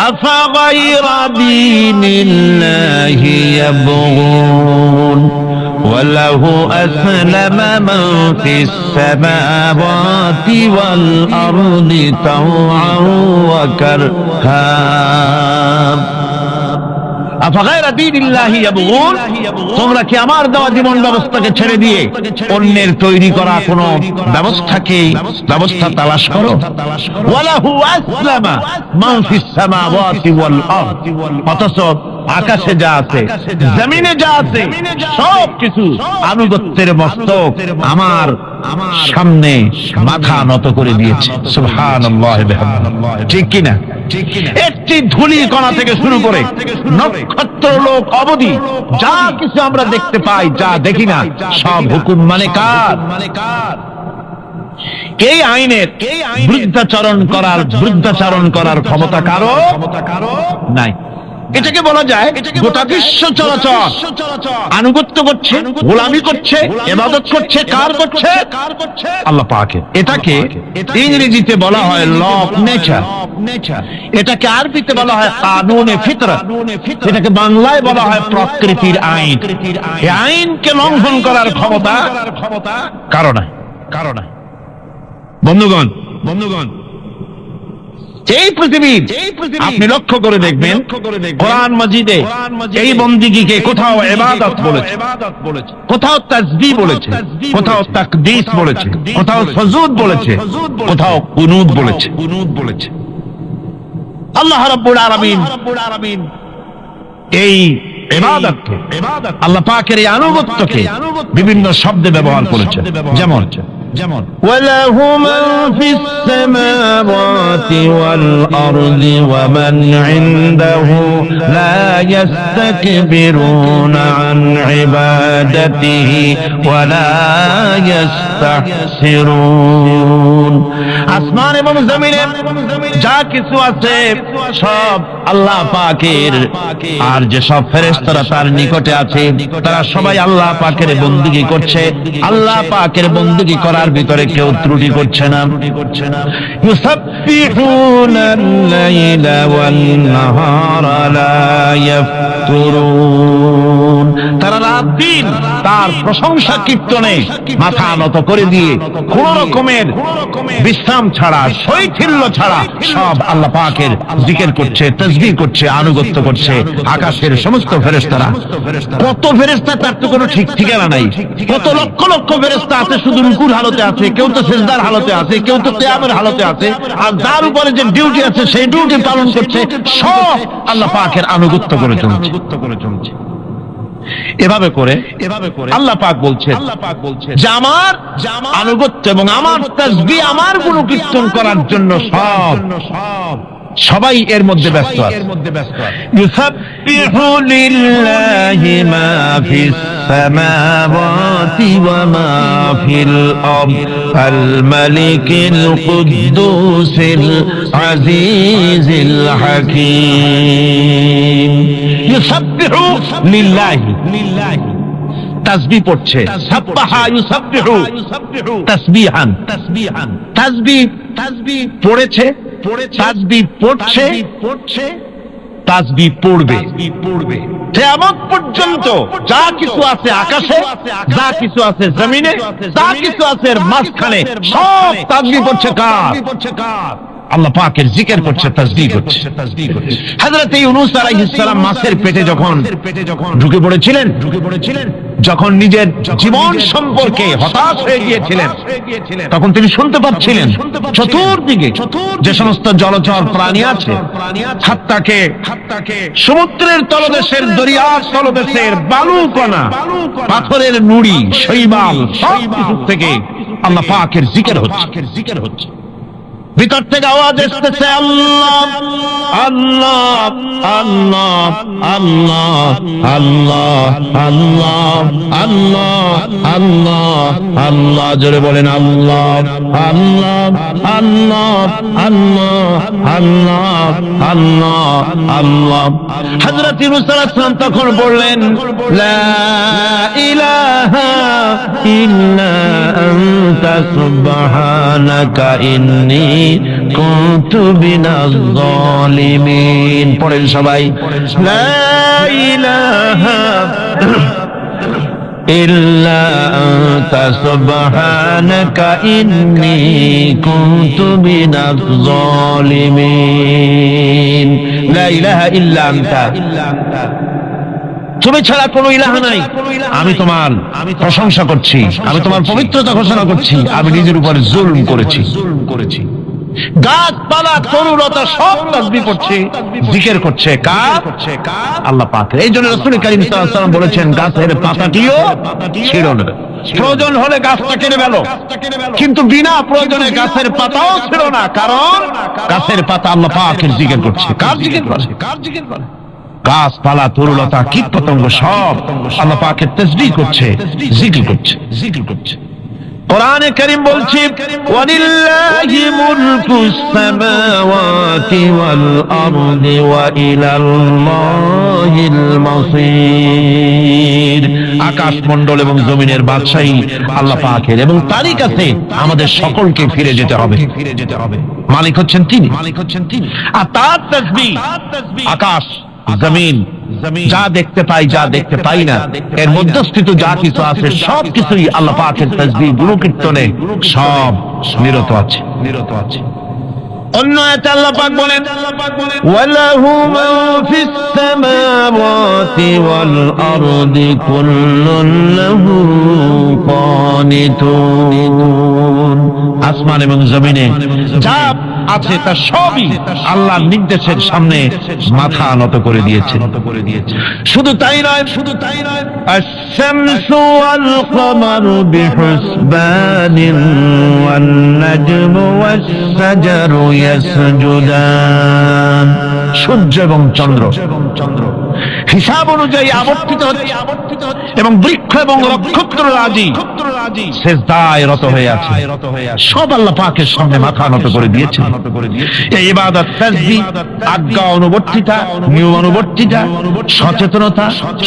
আফা গায়রা দীনিল্লাহি ইয়াবগুন ওয়া লাহু আসলামা মান ফিস সামাওয়াতি ওয়াল আরদি তাওআন ওয়া কারহা। আফাগায়রা দীনিল্লাহি ইয়াবগুন, তোমরা কি আমার দেওয়া জীবন ব্যবস্থাকে ছেড়ে দিয়ে অন্যের তৈরি করা কোন ব্যবস্থা তালাশ করো? ওয়ালাহু আসলামা মান ফিস সামাওয়াতি ওয়াল আরদ, অথচ আকাশে যা আছে, জমিনে যা আছে, সবকিছু আনুগত্যের মস্তক আমার সামনে মাথা নত করে দিয়েছে। সুবহানাল্লাহ বিহামদিহি, ঠিক কিনা? একটি ধূলি কণা থেকে শুরু করে নক্ষত্র লোক অবধি যা কিছু আমরা দেখতে পাই, যা দেখি না, সব হুকুম মানে কার? এই আইনের বৃদ্ধাচারণ করার ক্ষমতা কারো নাই। এটাকে বলা যায় গোটা বিশ্ব চলাচল আনুগত্য করছে, গোলামি করছে, ইবাদত করছে। কার করছে? আল্লাহ পাকের। এটাকে ইংরেজিতে বলা হয় ল অফ নেচার, এটাকে আরবিতে বলা হয় কানুনে ফিতরত, এটাকে বাংলায় বলা হয় প্রকৃতির আইন। এই আইনকে লঙ্ঘন করার ক্ষমতা কারো নাই। বন্ধুগণ, এই পৃথিবীর আপনি লক্ষ্য করে দেখবেন কোরআন মাজিদে এই বন্দিগিকে কোথাও ইবাদত বলেছে, কোথাও তাসবিহ বলেছে, কোথাও তাকদীস বলেছে, কোথাও সুজুদ বলেছে, কোথাও কুনুত বলেছে। আল্লাহ রাব্বুল আলামিন এই ইবাদতকে, আল্লাহ পাকের এই আনুগত্যকে বিভিন্ন শব্দে ব্যবহার করেছেন। যেমন وَلَهُ مَنْ فِي السَّمَاوَاتِ وَالْأَرْضِ وَمَنْ عِنْدَهُ لَا يَسْتَكْبِرُونَ عَنْ عِبَادَتِهِ وَلَا يَسْتَحْسِرُونَ। আসমান এবং জমিনে যা কিছু আছে সব আল্লাহ পাকের, আর যে সব ফেরেশতারা তার নিকটে আছে তারা সবাই আল্লাহ পাকের বন্দেগী করছে। আল্লাহ পাকের বন্দেগী করার ভিতরে কেউ ত্রুটি করছে না। ইউসাব্বিহুনাল লাইলা ওয়ান নাহারা লা ইয়াফতুরুন, তারা রাত দিন তার প্রশংসা কীর্তনে মাথা নত করে দিয়ে কোন রকমের বিশ্রাম ছাড়া, শৈথিল্য ছাড়া সব আল্লাহ পাকের জিকির করছে, তাসবিহ করছে, আনুগত্য করছে। আকাশের সমস্ত ফেরেশতারা, কত ফেরেশতা তার তো কোনো ঠিক ঠিকানা নাই। কত লক্ষ লক্ষ ফেরেশতা আছে শুধু রুকুর হালতে আছে, কেউ তো সিজদার হালতে আছে, কেউ তো কিয়ামের হালতে আছে। আর যার উপরে যে ডিউটি আছে সেই ডিউটি পালন করছে, সব আল্লাহ পাকের আনুগত্য করে চলছে। এভাবে করে আল্লাহ পাক বলছেন যে আমার আনুগত্য এবং আমার তাসবিহ, আমার গুণকীর্তন করার জন্য সবাই এর মধ্যে ব্যস্ত আছে। ইউসাব্বিহু লিল্লাহি মা ফিস সামাওয়াতি ওয়া মা ফিল আরদ আল মালিকিল কুদ্দুসিল আজিজিল হাকীম। ইউসাব্বিহু লিল্লাহি, তাসবিহ পড়ছে, সাব্বাহা ইউসাব্বিহু তাসবিহান, তাসবিহ পড়েছে, তাসবিহ পড়ছে, তাসবিহ পড়বে। কিয়ামত পর্যন্ত যা কিছু আছে আকাশে, যা কিছু আছে জমিনে, যা কিছু আছে এর মাঝখানে সব তাসবিহ করছে কার? আল্লাহ পাকের জিকির করছে, তাসবিহ করছে। হযরত ইউনূস আলাইহিস সালাম মাছের পেটে যখন ঢুকে পড়েছিলেন, যখন নিজের জীবন সম্পর্কে হতাশ হয়ে গিয়েছিলেন, তখন তিনি শুনতে পাচ্ছিলেন চতুর্দিকে যে সমস্ত জলচর প্রাণী আছে, হাত্তাকে সমুদ্রের তলদেশের, দরিয়ার তলদেশের বালুকণা, পাথরের নুড়ি, শৈবাল সব কিছু থেকে আল্লাহ পাকের জিকির হচ্ছে। ভিতর থেকে আওয়াজ আসতেছে আল্লাহ আল্লাহ আল্লাহ আল্লাহ আল্লাহ আল্লাহ আল্লাহ আল্লাহ আল্লাহ, জোরে বলেন আল্লাহ আল্লাহ আল্লাহ আল্লাহ আল্লাহ আল্লাহ আল্লাহ। হযরত ইউনূস আলাইহিস সালাম তখন বললেন লা ইলাহা ইল্লা আনতা সুবহানাকা ইন্নী কুনতু মিনাজ জালিমিন। পড়েন সবাই, লা ইলাহা ইল্লা আনতা সুবহানাকা ইন্নী কুনতু মিনাজ জালিমিন। লা ইলাহা ইল্লা আনতা, তুমি ছাড়া কোনো ইলাহা নাই। আমি তোমার প্রশংসা করছি, আমি তোমার পবিত্রতা ঘোষণা করছি। আমি নিজের উপর জুলম করেছি। গাছপালা তরুলতা সব তাসবিহ করছে, জিকির করছে কার? আল্লাহ পাকের। এই জন্য রাসূল কারীম সাল্লাল্লাহু আলাইহি ওয়াসাল্লাম বলেছেন গাছের পাতাটিও ছিঁড়ো না, প্রয়োজন হলে গাছটা কেটে ফেলো, কিন্তু বিনা প্রয়োজনে গাছের পাতাও ছিঁড়ো না, কারণ গাছের পাতা আল্লাহ পাকের জিকির করছে। কার জিকির করে? গাছপালা তরুলতা কীট পতঙ্গ সব আল্লাহ পাকের তাসবিহ করছে, জিকির করছে। কোরআনে কারীম বলছে ওয়ালিল্লাহি মুলকুস সামাওয়াতি ওয়াল আরদি ওয়া ইলাল্লাহিল মাসির। আকাশ মণ্ডল এবং জমিনের বাদশাহী আল্লাহ পাকের, এবং তারই কাছে আমাদের সকলকে ফিরে যেতে হবে। মালিক হচ্ছেন তিনি, আর তার তাসবিহ আকাশ জমিন যা দেখতে পাই, যা দেখতে পাই না, এর মধ্যস্থিত যা কিছু আছে সব কিছুই আল্লাহ পাকের তাসবিহ গুণকীর্তনে সব নিরত আছে। অন্য আয়াতে আল্লাহ পাক বলেন ওয়ালাহু মা ফিস সামাওয়াতি ওয়াল আরদি কুল্লুন লাহু কানিতুন। আসমান এবং জমিনে যা আছে তা সবই আল্লাহর নির্দেশের সামনে মাথা নত করে দিয়েছে। শুধু তাই নয়, আশ-শামসু ওয়াল কমারু বিহুসবানিন ওয়ান নাজমু ওয়াস-শাজারু ইয়াসজুদান। সূর্য এবং চন্দ্র হিসাব অনুযায়ী আবর্তিত হচ্ছে, এবং বৃক্ষ এবং নক্ষত্ররাজি সিজদায় রত হয়ে আছে। সব আল্লাহ পাকের সামনে মাথা নত করে দিয়েছে। এই ইবাদত, তাসবিহ, আজ্ঞা অনুবর্তিতা, নিয়ম অনুবর্তিতা, সচেতনতা,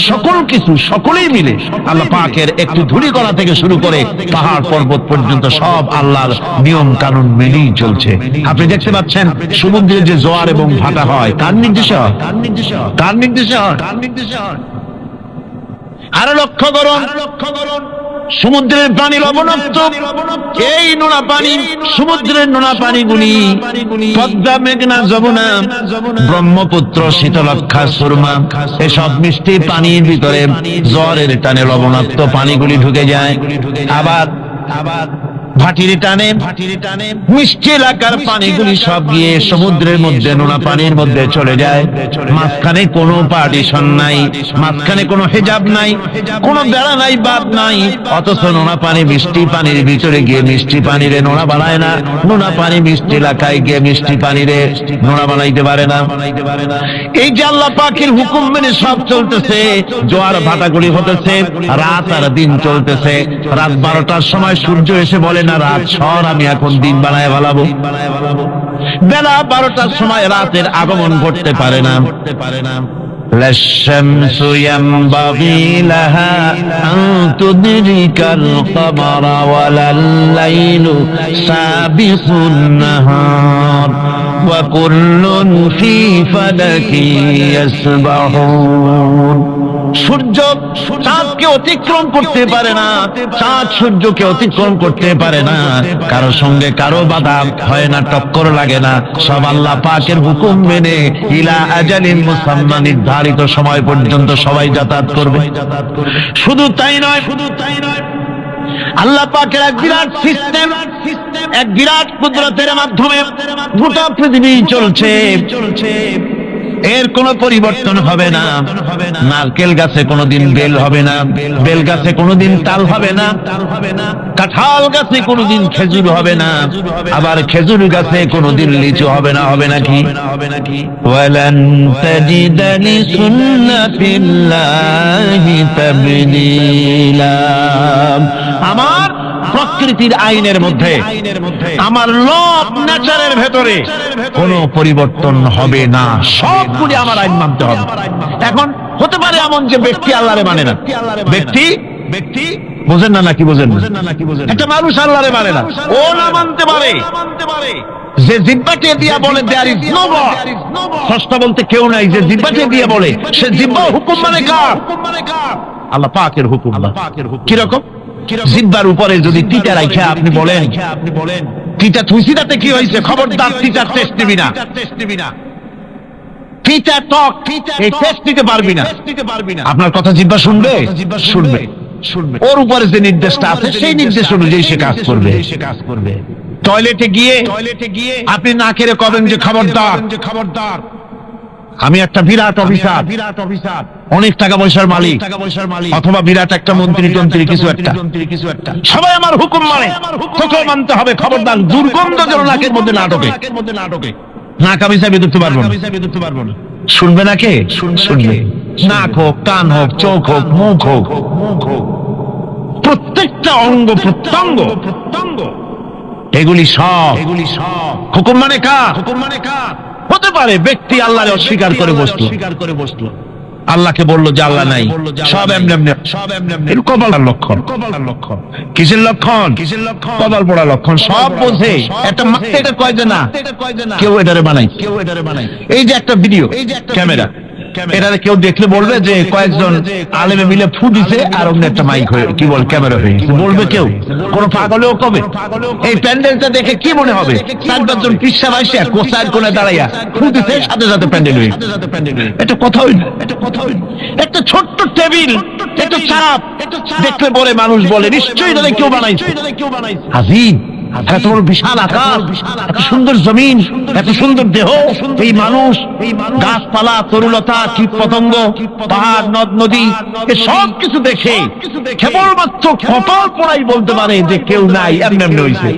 সকল কিছু সকলেই মিলে আল্লাহ পাকের একটু ধূলি কণা থেকে শুরু করে পাহাড় পর্বত পর্যন্ত সব আল্লাহর নিয়ম কানুন মেনেই চলছে। আপনি দেখতে পাচ্ছেন সমুদ্রে যে জোয়ার এবং ভাটা হয় কার নির্দেশে হয়? আরো লক্ষ্য করুন, সমুদ্রের পানি লবণাক্ত। এই নোনা পানি, সমুদ্রের নোনা পানিগুলি পদ্মা, মেঘনা, যমুনা, ব্রহ্মপুত্র, শীতলক্ষা, সুরমা, এসব মিষ্টি পানির ভিতরে জ্বরের টানে লবণাক্ত পানিগুলি ঢুকে যায়। আবার ভাটির টানে মিষ্টি এলাকার পানিগুলি সব গিয়ে সমুদ্রের মধ্যে নোনা পানির মধ্যে চলে যায়। মাঝখানে কোনো পার্টিশন নাই, মাঝখানে কোনো হেজাব নাই, কোনো বেড়া নাই, বাদ নাই। অথচ নোনা পানি মিষ্টি পানির ভিতরে গিয়ে মিষ্টি পানিরে নোনা বানায় না, নোনা পানি মিষ্টি এলাকায় গিয়ে মিষ্টি পানিরে নোনা বানাইতে পারে না। এই যে আল্লাহ পাকের হুকুম মেনে সব চলতেছে, জোয়ার ভাটাগুলি হতেছে, রাত আর দিন চলতেছে। রাত 12টার সময় সূর্য এসে বলে না রাত সর, আমি এখন দিন বানায় ফেলাবো। বেলা 12টার সময় রাতের আগমন ঘটতে পারে না। লাশ-শামসু ইয়ানবাগী লাহা আন তুদরিকাল কমারা ওয়ালাল লাইলু সাবিকুন নাহার وكل في فلك يسبحون। সূর্য চাঁদকে অতিক্রম করতে পারে না, চাঁদ সূর্যকে অতিক্রম করতে পারে না, কারো সঙ্গে কারো বাধা হয় না, টক্কর লাগে না, সব আল্লাহ পাকের হুকুম মেনে ইলা আজালিন মুসাম্মা নির্ধারিত সময় পর্যন্ত সবাই যাতায়াত করবে। শুধু তাই নয়, আল্লাহ পাকের এক বিরাট সিস্টেম, এক বিরাট কুদরতের মাধ্যমে গোটা পৃথিবী চলছে, এর কোনো পরিবর্তন হবে না। নারকেল গাছে কোনোদিন বেল হবে না, বেল গাছে কোনোদিন তাল হবে না, কাঁঠাল গাছে কোনোদিন খেজুর হবে না, আবার খেজুর গাছে কোনোদিন লিচু হবে না। হবে নাকি? ওয়ালান তাজিদা লিসুন্নাতিল্লাহি তাবদীলা। আমার প্রকৃতির আইনের মধ্যে, আমার ল অফ নেচারের ভেতরে কোনো পরিবর্তন হবে না, সবগুলি আমার আইন মানতে হবে। এখন হতে পারে এমন যে ব্যক্তি আল্লাহরে মানে না, ব্যক্তি বোঝেন না নাকি? বোঝেন একটা মানুষ আল্লাহরে মানে না, ও না মানতে পারে যে জিহ্বাকে দিয়া বলে দেয়ার ইজ নো গড, স্রষ্টা বলতে কেউ নাই, যে জিহ্বাকে দিয়া বলে সে জিহ্বা হুকুম মানে কার? আল্লাহ পাকের হুকুম। কিরকম? জিহ্বার উপরে যদি টিটা রাখা আপনি বলেন টিটা থুইছি তাতে কি হয়েছে, খবরদার টিটার টেস্ট নিবি না, টিটা টক এই টেস্ট নিতে পারবি না। আপনার কথা জিহ্বা শুনবে, ওর উপরে যে নির্দেশটা আছে সেই নির্দেশ অনুযায়ী সে কাজ করবে। টয়লেটে গিয়ে আপনি না কেড়ে কবেন যে খবরদার, আমি একটা বিরাট অফিসার, অনেক টাকা পয়সার মালিক, অথবা বিরাট একটা মন্ত্রী টন্ত্রী কিছু একটা, সবাই আমার হুকুম মানে, তোকেও মানতে হবে, খবরদার দুর্গন্ধ যেন নাকের মধ্যে না ঢোকে, নাক আমি চাবি ধরতে পারবো না। শুনবে না কে? শুনবে। নাক হোক, কান হোক, চোখ হোক, মুখ হোক, প্রত্যেকটা অঙ্গ প্রত্যঙ্গ এগুলি সব হুকুম মানে কার? হতে পারে ব্যক্তি আল্লাহরে অস্বীকার করে বসলো, আল্লাহকে বললো যে আল্লাহ নাই, সব এমনি কপালের লক্ষণ। কিসের লক্ষণ? কপাল পড়া লক্ষণ। সব বোঝে, একটা মাত্র এটা কয় যে না কেউ এটারে বানাই। এই যে একটা ভিডিও ক্যামেরা, এটা কেউ দেখলে বলবে যে কয়েকজন আলেমে মিলে ফু দিছে আর অন্য একটা মাইক হয়ে কি বল ক্যামেরা হয়ে গেছে, বলবে কেউ? কোন পাগলেও কবে? এই প্যান্ডেলটা দেখে কি মনে হবে? 4-5 জন পিসা ভাইসা কোসার কোণে দাঁড়াইয়া ফু দিছে, সাথে সাথে প্যান্ডেল হয়ে গেছে। এটা কথা হইল? একটা ছোট্ট টেবিল, একটা চাপ দেখলে বলে মানুষ বলে নিশ্চয়ই এটা কেউ বানাইছে। আজিব, এত বড় বিশাল আকাশ, এত সুন্দর জমিন, এত সুন্দর দেহ, এই মানুষ, গাছপালা, তরুলতা, কীট পতঙ্গ, পাহাড়, নদ নদী, সব কিছু দেখে কেবলমাত্র কপাল পড়াই বলতে পারে যে কেউ নাই, এমনি হয়েছে।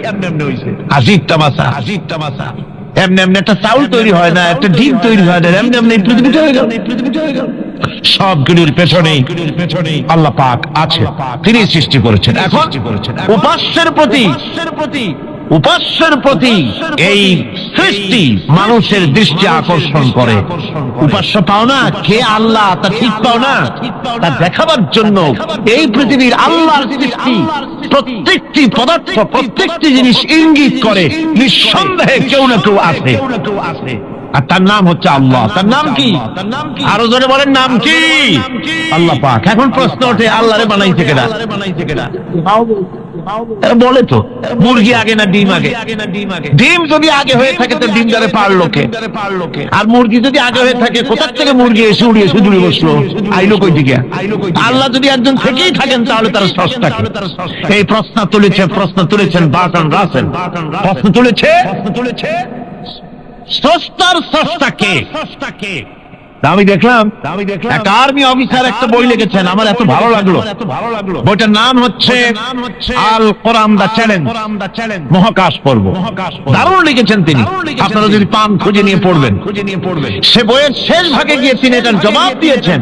আজিব তামাশা। এমনি একটা চাউল তৈরি হয় না, একটা ডিম তৈরি হয় না, এমনি পৃথিবীতে হয়ে গেল। সবগুলির পেছনে আল্লাহ পাক আছে, তিনি সৃষ্টি করেছেন। এখন উপাস্যের প্রতি এই সৃষ্টি মানুষের দৃষ্টি আকর্ষণ করে। উপাস্য পাও না কে আল্লাহ, তা ঠিক পাও না, তা দেখাবার জন্য এই পৃথিবীর আল্লাহর সৃষ্টি প্রত্যেকটি পদার্থ, প্রত্যেকটি জিনিস ইঙ্গিত করে নিঃসন্দেহে কেউ না কেউ আছে, আর তার নাম হচ্ছে আল্লাহ। তার নাম কি? আরো জোরে বলেন, নাম কি? আল্লাহ পাক। এখন প্রশ্ন ওঠে, আল্লাহরে বানাইছে কেডা? বলে তো মুরগি আগে না ডিম আগে? ডিম যদি আগে হয়ে থাকে তো ডিম দ্বারে পারলো কে? আর মুরগি যদি আগে হয়ে থাকে, কোথার থেকে মুরগি এসে উড়িয়ে সুদূরে বসলো, আইলো কই দিকে? আল্লাহ যদি একজন থেকেই থাকেন তাহলে তার স্রষ্টা কে? এই প্রশ্ন তুলেছেন বার্টন রাসেল। প্রশ্ন তুলেছে স্রষ্টার স্রষ্টা কে? আমি দেখলাম একটা আর্মি অফিসার একটা বই লিখেছেন, আমার এত ভালো লাগলো। বইটার নাম হচ্ছে আল কোরআন দা চ্যালেঞ্জ, মহাকাশ পর্ব। দারুণ লিখেছেন তিনি, আপনারা যদি পান খুঁজে নিয়ে পড়বেন। সে বইয়ের শেষ ভাগে গিয়ে তিনি এটার জবাব দিয়েছেন,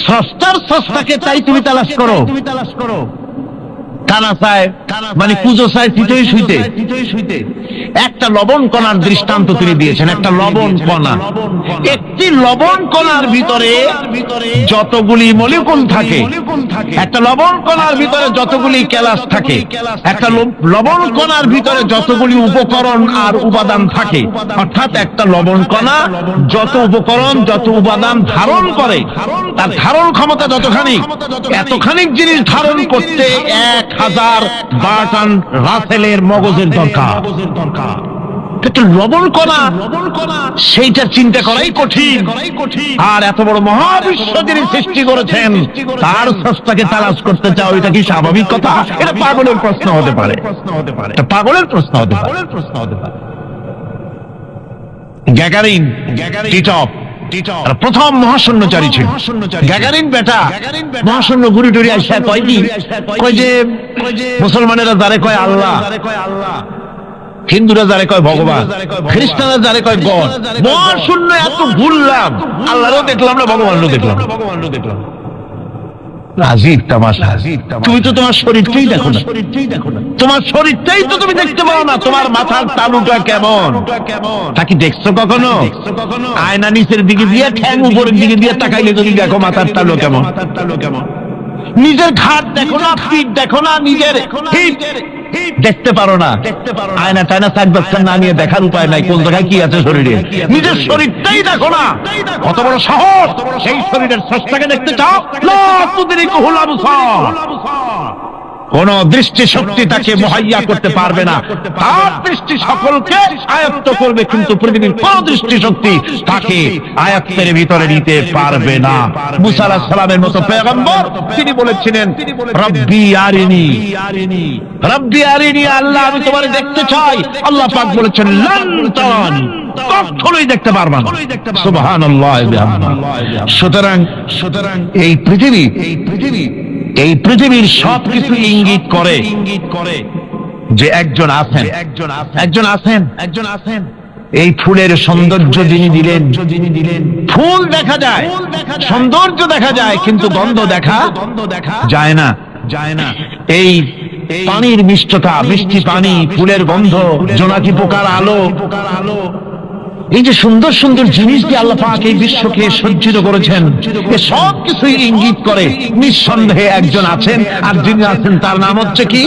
স্রষ্টার স্রষ্টাকে তাই তুমি তালাশ করো। কানা সাহেব মানে পুজো চায় চিতই শুইতে। একটা লবণ কণার দৃষ্টান্ত তিনি দিয়েছেন, একটা লবণ কণা। একটি লবণ কণার ভিতরে যতগুলি মলিকুল থাকে, একটা লবণ কণার ভিতরে যতগুলি কেলাস থাকে, একটা লবণ কণার ভিতরে যতগুলি উপকরণ আর উপাদান থাকে, অর্থাৎ একটা লবণ কণা যত উপকরণ যত উপাদান ধারণ করে, তার ধারণ ক্ষমতা যতখানি, এতখানি জিনিস ধারণ করতে 1000 বার্টন রাসেলের মগজের দরকার। লবণ কণা সেইটা চিন্তা করাই কঠিন। আর এত বড় মহাবিশ্ব যিনি সৃষ্টি করেছেন তার স্রষ্টাকে তালাশ করতে চাও, এটা কি স্বাভাবিক কথা? এটা পাগলের প্রশ্ন হতে পারে, পাগলের প্রশ্ন হতে পারে। গ্যাগারিন টিটপ প্রথম মহাশূন্যচারী ছিল। গ্যাগারিন বেটা মহাশূন্য ঘুরি টুরি আসা কয় কি, কয় যে মুসলমানেরা যারে কয় আল্লাহ, হিন্দুরা যারে কয় ভগবান, খ্রিস্টানরা যারে কয় গড। মহাশূন্য এত ঘুরলাম, আল্লাহরও দেখলাম না, ভগবানও দেখলাম। আজিব তামাশা। তুমি তো তোমার শরীরটাই দেখো না, তোমার শরীরটাই তো তুমি দেখতে পাও না। তোমার মাথার তালুটা কেমন তা কি দেখছো কখনো? আয়না নিচের দিকে দিয়ে ঠ্যাং উপরের দিকে দিয়ে তাকাইলে তুমি দেখো মাথার তালু কেমন। নিজের ঘাট দেখো না, পিঠ দেখো না, নিজের হিপ দেখতে পারো না। আয়না টায়না সাইড বাচ্চা না নিয়ে দেখার উপায় নাই কোন জায়গায় কি আছে শরীরে। নিজের শরীরটাই দেখো না, কত বড় সাহস! সেই শরীরের স্রষ্টাকে দেখতে চাও? কোন দৃষ্টি শক্তি তাকে মুহাইয়া করতে পারবে না। তার দৃষ্টি সকলকে আয়ত্ত করবে, কিন্তু পৃথিবীর কোন দৃষ্টি শক্তি তাকে আয়ত্তের ভিতরে নিতে পারবে না। মুসা আলাইহিস সালামের মতো পয়গম্বর তিনি বলেছিলেন, রব্বি আরিনি, রব্বি আরিনি, আল্লাহ আমি তোমারে দেখতে চাই। আল্লাহ পাক বলেছেন লান তারানি, কখনোই দেখতে পারবা না। সুবহানাল্লাহ। সুতরাং এই পৃথিবীর সবকিছু ইঙ্গিত করে যে একজন আছেন। এই ফুলের সৌন্দর্য যিনি দিলেন, ফুল দেখা যায়, সৌন্দর্য দেখা যায়, কিন্তু গন্ধ দেখা যায় না। এই পানির মিষ্টতা, মিষ্টি পানি, ফুলের গন্ধ, জোনাকি পোকার আলো, এই যে সুন্দর সুন্দর জিনিস দিয়ে আল্লাহ পাক এই বিশ্বকে সজ্জিত করেছেন, এ সব কিছুই ইঙ্গিত করে নিঃসন্দেহে একজন আছেন। আর যিনি আছেন তার নাম হচ্ছে কি?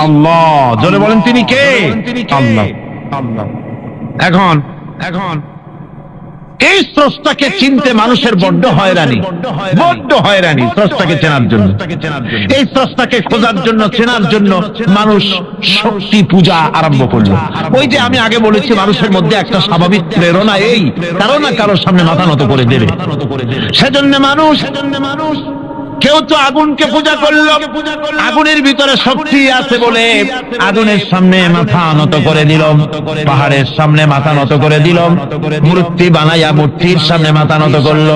আল্লাহ। জোরে বলেন তিনি কে? আল্লাহ। এখন এই স্রষ্টাকে চিনতে মানুষের বড্ড হয়রানি স্রষ্টাকে চেনার জন্য। এই স্রষ্টাকে খোঁজার জন্য, চেনার জন্য মানুষ শক্তি পূজা আরম্ভ করলো। ওই যে আমি আগে বলেছি, মানুষের মধ্যে একটা স্বাভাবিক প্রেরণা, এই কারো না কারোর সামনে মাথা নত করে দেবে। সেজন্য মানুষ কেউ তো আগুনকে পূজা করলো, আগুনের ভিতরে শক্তি আছে বলে আগুনের সামনে মাথা নত করে দিল, পাহাড়ের সামনে মাথা নত করে দিল, মূর্তি বানাইয়া মূর্তির সামনে মাথা নত করলো,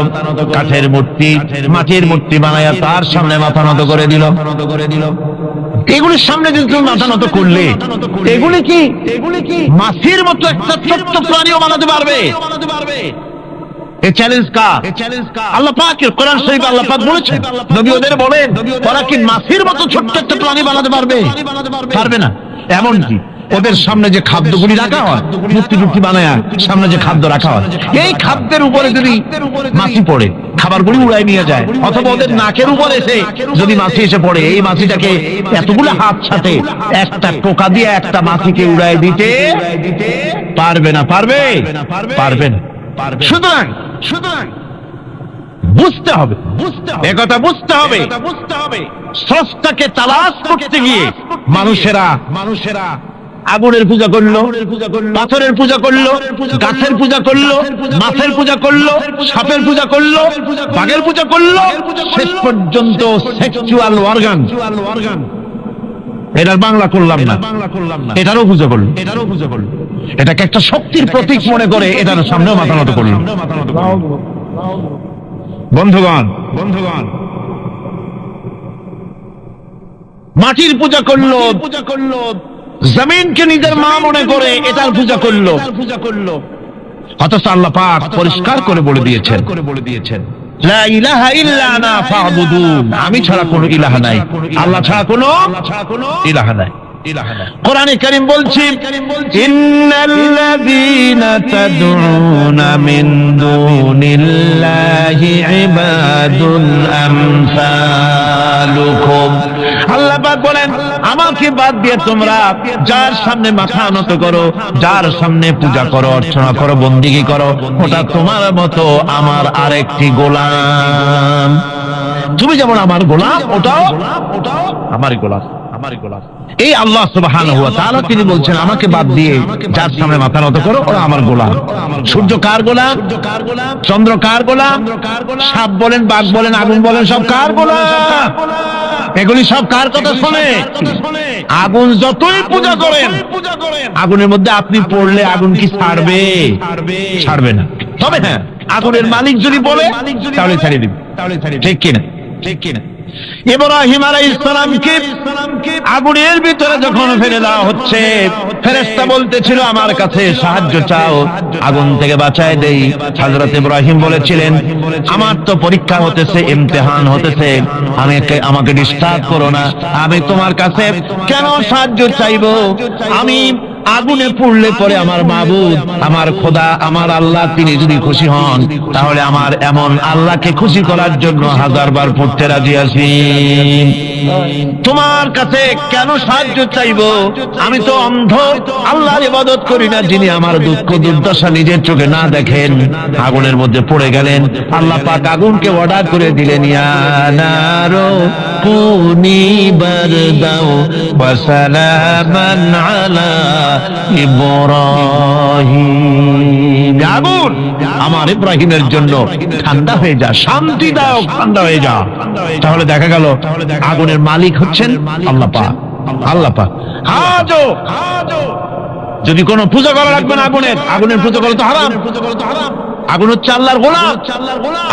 কাঠের মূর্তি, মাটির মূর্তি বানাইয়া তার সামনে মাথা নত করে দিল। এগুলির সামনে যদি তুমি মাথা নত করলে, এগুলি কি মাছির মতো একটা ছোট্ট প্রাণীও বানাতে পারবে? এই চ্যালেঞ্জ কার? আল্লাহ পাকের। কোরআন শরীফে আল্লাহ পাক বলেছেন, নবী ওদের বলেন, ওরা কি মাছির মতো ছোট্ট একটা প্রাণী বানাতে পারবে? পারবে না। এমনকি ওদের সামনে যে খাদ্যগুলি রাখা হয়, মূর্তি বানায় সামনে যে খাদ্য রাখা হয়, এই খাদ্যের উপরে যদি মাছি পড়ে, খাবারগুলি উড়াই নিয়ে যায়। অথবা ওদের নাকের উপরে এসে যদি মাছি এসে পড়ে, এই মাছিটাকে এতগুলো হাত সাথে একটা টোকা দিয়ে একটা মাছিকে উড়াই দিতে পারবে না। পারবে না। সুতরাং বুঝতে হবে, একথা বুঝতে হবে, স্রষ্টাকে তালাশ করতে গিয়ে মানুষেরা আগুনের পূজা করলো, পাথরের পূজা করলো, গাছের পূজা করলো, মাছের পূজা করলো, সাপের পূজা করলো, বাঘের পূজা করলো, শেষ পর্যন্ত সেক্সুয়াল অর্গান, এটার বাংলা করলাম না, এটারও পূজা করলো। এটাকে একটা শক্তির প্রতীক মনে করে এটার সামনেও মাথা নত করলো। বন্ধুগণ, মাটির পূজা করলো, জমিনকে নিজের মা মনে করে এটার পূজা করলো। অথচ আল্লাহ পাক পরিষ্কার করে বলে দিয়েছেন, লা ইলাহা ইল্লা আনা ফা'বুদুন, আমি ছাড়া কোনো ইলাহ নাই, আল্লাহ ছাড়া কোনো ইলাহ নাই। কোরআনে কারীম বলছে ইন্নাল্লাযীনা তাদউনা মিন দুনিল্লাহি ইবাদুন আমসালুকুম, আল্লাহ পাক বলেন আমাকে বাদ দিয়ে তোমরা যার সামনে মাথা নত করো, যার সামনে পূজা করো, অর্চনা করো, বন্দেগী করো, ওটা তোমার মতো আমার আরেকটি গোলাম। তুমি যেমন আমার গোলাম, ওটাও আমারই গোলাম। এই আল্লাহ সুবহানাহু ওয়া তাআলা তিনি বলছেন আমাকে বাদ দিয়ে যার সামনে মাথা নত করো, ওরা আমার গোলাম। সূর্য কার গোলাম? চন্দ্র কার গোলাম? সাপ বলেন, বাঘ বলেন, আগুন বলেন, সব কার গোলাম? এগুলি সব কার কথা শোনে? আগুন যতই পূজা করেন, আগুনের মধ্যে আপনি পড়লে আগুন কি ছাড়বে? ছাড়বে না। তবে হ্যাঁ, আগুনের মালিক যদি বলে তাহলে ছাড়িয়ে দিবে। ঠিক কিনা? ইব্রাহিম আলাইহিস সালামকে আগুনের ভিতরে যখন ফেলে দেওয়া হচ্ছে, ফেরেশতা বলতেছিল আমার কাছে সাহায্য চাও, আগুন থেকে বাঁচায় দেই। হযরত ইব্রাহিম বলেছিলেন আমার তো পরীক্ষা হতেছে, ইমতিহান হতেছে, আমাকে ডিস্টার্ব করো না, আমি তোমার কাছে কেন সাহায্য চাইবো? আমি আগুনে পড়লে পরে আমার মাবুদ, আমার খোদা, আমার আল্লাহ তিনি যদি খুশি হন, তাহলে আমার এমন আল্লাহকে খুশি করার জন্য 1000 বার পড়তে রাজি আছি। তোমার কাছে কেন সাহায্য চাইবো? আমি তো অন্ধ, আল্লাহর ইবাদত করি না, যিনি আমার দুঃখ দুর্দশা নিজের চোখে না দেখেন। আগুনের মধ্যে পড়ে গেলেন, আল্লাহ পাক আগুনকে অর্ডার করে দিলেন ইয়া নারু কুনি বারদাও ওয়া সালামান আলা ইব্রাহিম, আগুন আমার ইব্রাহিমের জন্য ঠান্ডা হয়ে যা, শান্তিদায়ক ঠান্ডা হয়ে যা। তাহলে দেখা গেল আগুনের মালিক হচ্ছেন আল্লাহ পাক। আল্লাহ পাক আজও যদি কোনো পূজা করা লাগবে না আগুনের পূজা করা তো হারাম। আগুন হচ্ছে আল্লাহর গোলাম,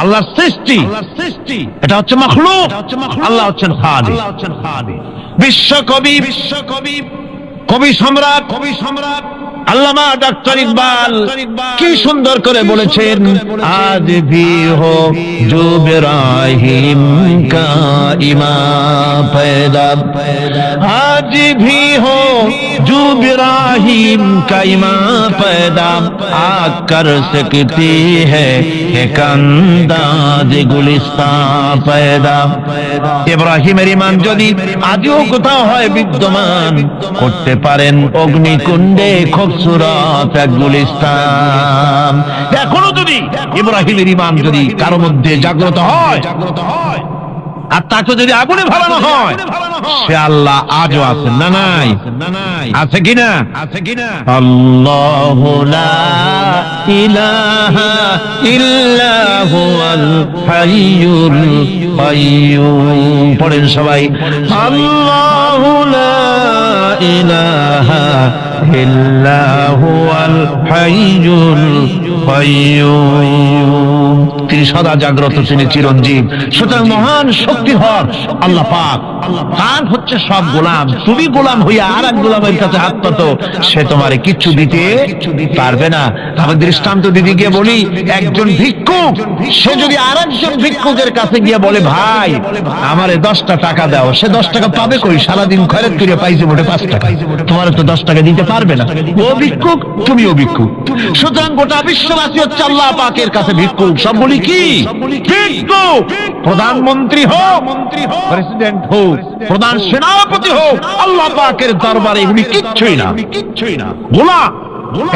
আল্লাহর সৃষ্টি, এটা হচ্ছে মাখলুক, আল্লাহ হচ্ছেন খালিক। বিশ্বকবি কবি সম্রাট আল্লামা ডক্টর ইকবাল কি সুন্দর করে বলেছেন, আজ ভি হো জো ইব্রাহিম কা ইমাম পয়দা, আজ ভি হো জো ইব্রাহিম কা ইমাম পয়দা, আগ কর সকতি হ্যায় এক আন্দাজ গুলিস্তান পয়দা। ইব্রাহিমের ইমান যদি আজও কোথাও হয় বিদ্যমান, করতে পারেন অগ্নিকুণ্ডে খুবসুরত এক গুলিস্তান। এখনো যদি ইব্রাহিমের ইমান যদি কারো মধ্যে জাগ্রত হয় আর তাকে যদি আগুনে ভালানো হয়, সে আল্লাহ আজও আছেন না নাই? আছে কিনা? আল্লাহু লা ইলাহা ইল্লা হুয়াল হাইয়ুল কাইয়্যুম। পড়েন সবাই, আল্লাহু লা ইলাহা ইল্লা হুয়াল হাইয়ুল কাইয়্যুম। তিনি সদা জাগ্রত, তিনি চিরঞ্জীব। সুতরাং মহান শক্তিধর আল্লাহ পাক, তার হচ্ছে সব গোলাম। তুমি গোলাম হইয়া আর এক গোলামের কাছে হাত পাতো, সে তোমারে কিচ্ছু দিতে পারবে না। আমি দৃষ্টান্ত দিদি গিয়ে বলি, একজন ভিক্ষুক সে যদি আর একজন ভিক্ষুকের কাছে গিয়ে বলে ভাই আমারে 10টা টাকা দাও, সে 10 টাকা পাবে কই? সারাদিন খয়রাত করে পাইছে মোটে 5 টাকা, তোমার তো 10 টাকা দিতে পারবে না। ও ভিক্ষুক, তুমিও ভিক্ষুক। সুতরাং গোটা বিশ্ববাসী হচ্ছে আল্লাহ পাকের কাছে ভিক্ষুক। সব বলি কি ভিক্ষুক? প্রধানমন্ত্রী হোক, প্রেসিডেন্ট হোক, প্রধান সেনাপতি হোক, আল্লাহ পাকের দরবারে এগুলি কিচ্ছুই না, গোলাম।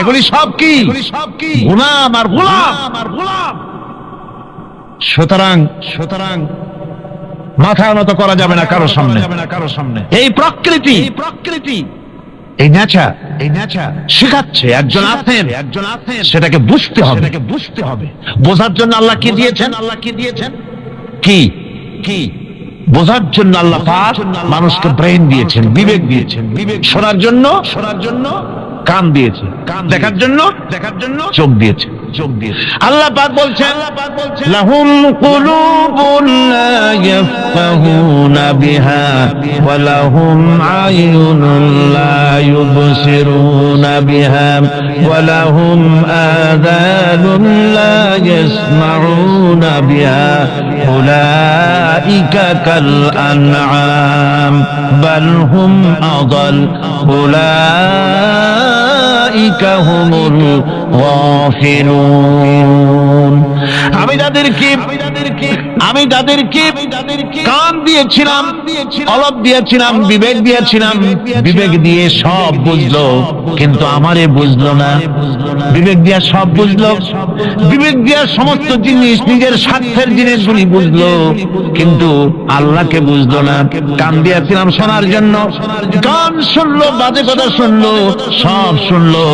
এগুলি সব কি? গোলাম আর গোলাম। সুতরাং মাথা নত করা যাবে না কারো সামনে। এই প্রকৃতি, এই নেচার শেখাচ্ছে একজন আছেন, সেটাকে বুঝতে হবে। বোঝার জন্য আল্লাহ কি দিয়েছেন? কি বোঝার জন্য আল্লাহ পাক মানুষকে ব্রেন দিয়েছেন, বিবেক দিয়েছেন। শোনার জন্য কান দিয়েছে, দেখার জন্য চোখ দিয়েছে। আল্লাহ পাক বলছেন লাহুম কুলুবুন লা ইয়াফকাহুনা বিহা ওয়া লাহুম আয়ুনুন লা ইউবসিরুনা বিহা ওয়া লাহুম আযানুন লা ইয়াসমাউনা বিহা উলাইকা কাল আনআম বাল হুম আযাল উলাইকা হুমুল গাফিলুন। আমি তাদেরকে কান দিয়েছিলাম, অলব দিয়েছিলাম, বিবেক দিয়েছিলাম, বিবেক দিয়ে সব বুঝলো, কিন্তু আমারে বুঝলো না। বিবেক দিয়ে সব বুঝলো, বিবেক দিয়ে সমস্ত জিনিস, নিজের স্বার্থের জিনিসগুলি বুঝলো, কিন্তু আল্লাহকে বুঝলো না। কান দিয়েছিলাম শোনার জন্য, গান শুনলো, বাজে কথা শুনলো, সব শুনলো,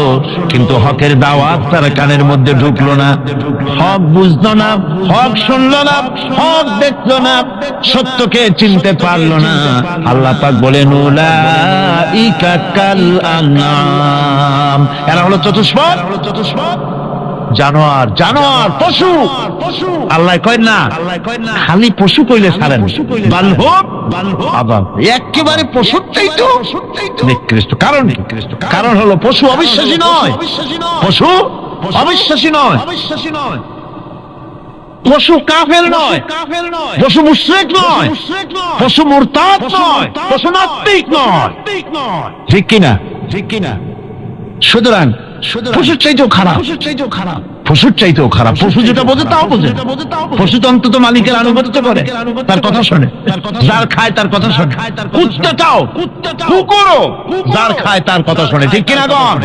কিন্তু হকের দাওয়াত তার কানের মধ্যে ঢুকলো না। হক বুঝলো না, হক শুনলো না, হক দেখলো না, সত্যকে চিনতে পারলো না। আল্লাহ পাক বলেন উলাইকা কাল আনআম, এরা হলো চতুষ্পদ জানোয়ার, জানোয়ার পশু। আল্লাহ কয় না খালি পশু কইলে ছাড়েন, একেবারে পশুটাই তো নিকৃষ্ট। কারণ হলো পশু অবিশ্বাসী নয়, পশু অবিশ্বাসী নয়, পশু কাফের নয়, পশু মুশরিক নয়, পশু মুরতাদ নয়, পশু নাস্তিক নয়, ঠিক কিনা? সুতরাং পশুর চাইতেও খারাপ, পশুর চাইতেও খারাপ। পশু যেটা বোঝে তাও বোঝে, পশু তো অন্তত মালিকের আনুগত্য করে, তার কথা শোনে, যার খায় তার কথা শোনে। কুত্তাটাও, কুকুরও যার খায় তার কথা শোনে, ঠিক কিনা গণ?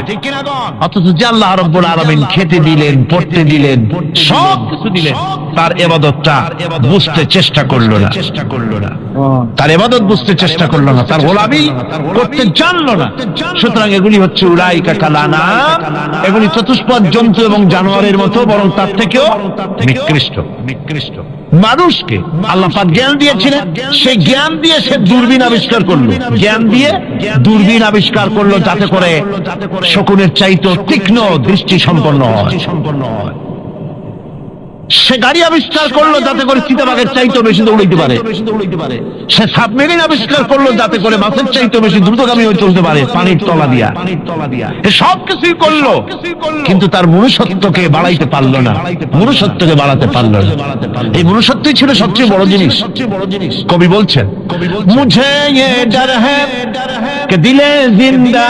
অথচ যে আল্লাহ রাব্বুল আলামিন খেতে দিলেন, পড়তে দিলেন, সব কিছু দিলেন, তার ইবাদতটা বুঝতে চেষ্টা করলো না, তার ইবাদত বুঝতে চেষ্টা করলো না, তার গোলামি করতে জানলো না। সুতরাং এগুলি হচ্ছে উলাইকা কাল আনআম, এগুলি চতুষ্পদ জন্তু এবং জানোয়ারের মতো, বরং তার থেকেও নিকৃষ্ট। মানুষকে আল্লাহ পাক জ্ঞান দিয়েছিলেন, সেই জ্ঞান দিয়ে সে দূরবীন আবিষ্কার করলো, জ্ঞান দিয়ে দূরবীন আবিষ্কার করলো, যাতে করে শকুনের চাইতেও তীক্ষ্ণ দৃষ্টি সম্পন্ন হয়। সে গাড়ি আবিষ্কার করলো যাতে করে চিতাবাঘের চাইতেও বেশি দৌড়াইতে পারে। সে সাবমেরিন আবিষ্কার করলো যাতে করে মাছের চাইতেও বেশি দ্রুতগামী হয়ে চলতে পারে পানির তলা দিয়া। সব কিছুই করলো, কিন্তু তার মনুষ্যত্বকে বাড়াইতে পারলো না, মনুষ্যত্বকে বাড়াতে পারলো না। এই মনুষ্যত্বই ছিল সবচেয়ে বড় জিনিস। কবি বলছেন মুঝে ये डर है कि दिले जिंदा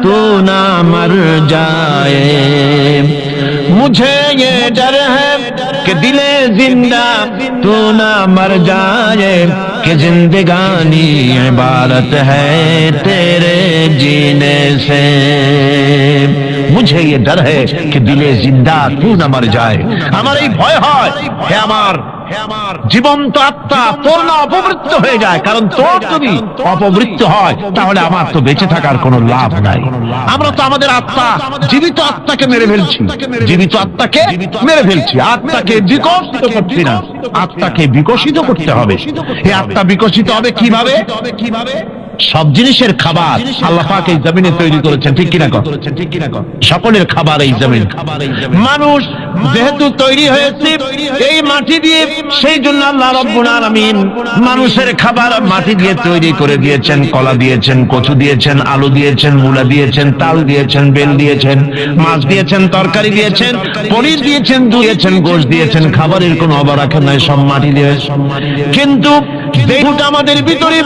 तू ना मर जाए, मुझे ये डर है कि दिले जिंदा तू ना मर जाए, कि जिंदगानी इबारत है तेरे जीने से। मुझे ये डर है कि दिले जिंदा तू ना मर जाए, আমার এই ভয় হয় হে আমার জীবন্ত আত্মা তোর না অপমৃত্যু হয়ে যায়, কারণ তোর যদি অপমৃত্যু হয় তাহলে আমার তো বেঁচে থাকার কোনো লাভ নাই। আমরা তো আমাদের আত্মা, জীবিত আত্মাকে মেরে ফেলছি, জীবিত আত্মাকে মেরে ফেলছি, আত্মাকে বিকশিত করছি না, আত্মাকে বিকশিত করতে হবে। এই আত্মা বিকশিত হবে কিভাবে? সব জিনিসের খাবার আল্লাহ পাক এই জমিনে তৈরি করেছেন, ঠিক কিনা কর? সকলের খাবার এই জমিন। মানুষ যেহেতু তৈরি হয়েছে এই মাটি দিয়ে, সেই জন্য আল্লাহ রাব্বুল আলামিন মানুষের খাবার মাটি দিয়ে তৈরি করে দিয়েছেন। কলা দিয়েছেন, কচু দিয়েছেন, আলু দিয়েছেন, মূলা দিয়েছেন, তাল দিয়েছেন, বেল দিয়েছেন, মাছ দিয়েছেন, তরকারি দিয়েছেন, পনির দিয়েছেন, দিয়েছেন, গোশত দিয়েছেন। খাবারের কোনো অভাব রাখেন নাই, সব মাটি দিয়ে। কিন্তু দেহটা আমাদের ভিতরে,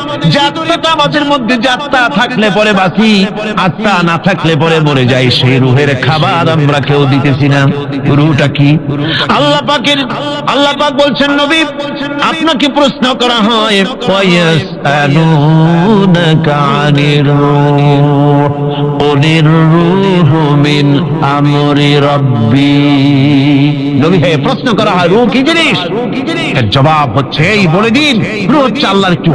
আত্মাটা আমাদের মধ্যে, আত্মা থাকলে পরে বাঁচি, আত্মা না থাকলে পরে মরে যাই। সেই রুহের খাবার আমরা কেউ দিতেছি না। রুহটা কি? আল্লাহ পাক বলছেন নবী আপনাকে প্রশ্ন করা হয় ওয়ায়াসআলুনাকা আনির রূহ কুলির রূহু মিন আমরি রাব্বি। নবী হে, প্রশ্ন করা হয় রূহ কি জিনিস? এর জবাব হচ্ছে এই বলে দিন, রূহ হচ্ছে আল্লাহর একটু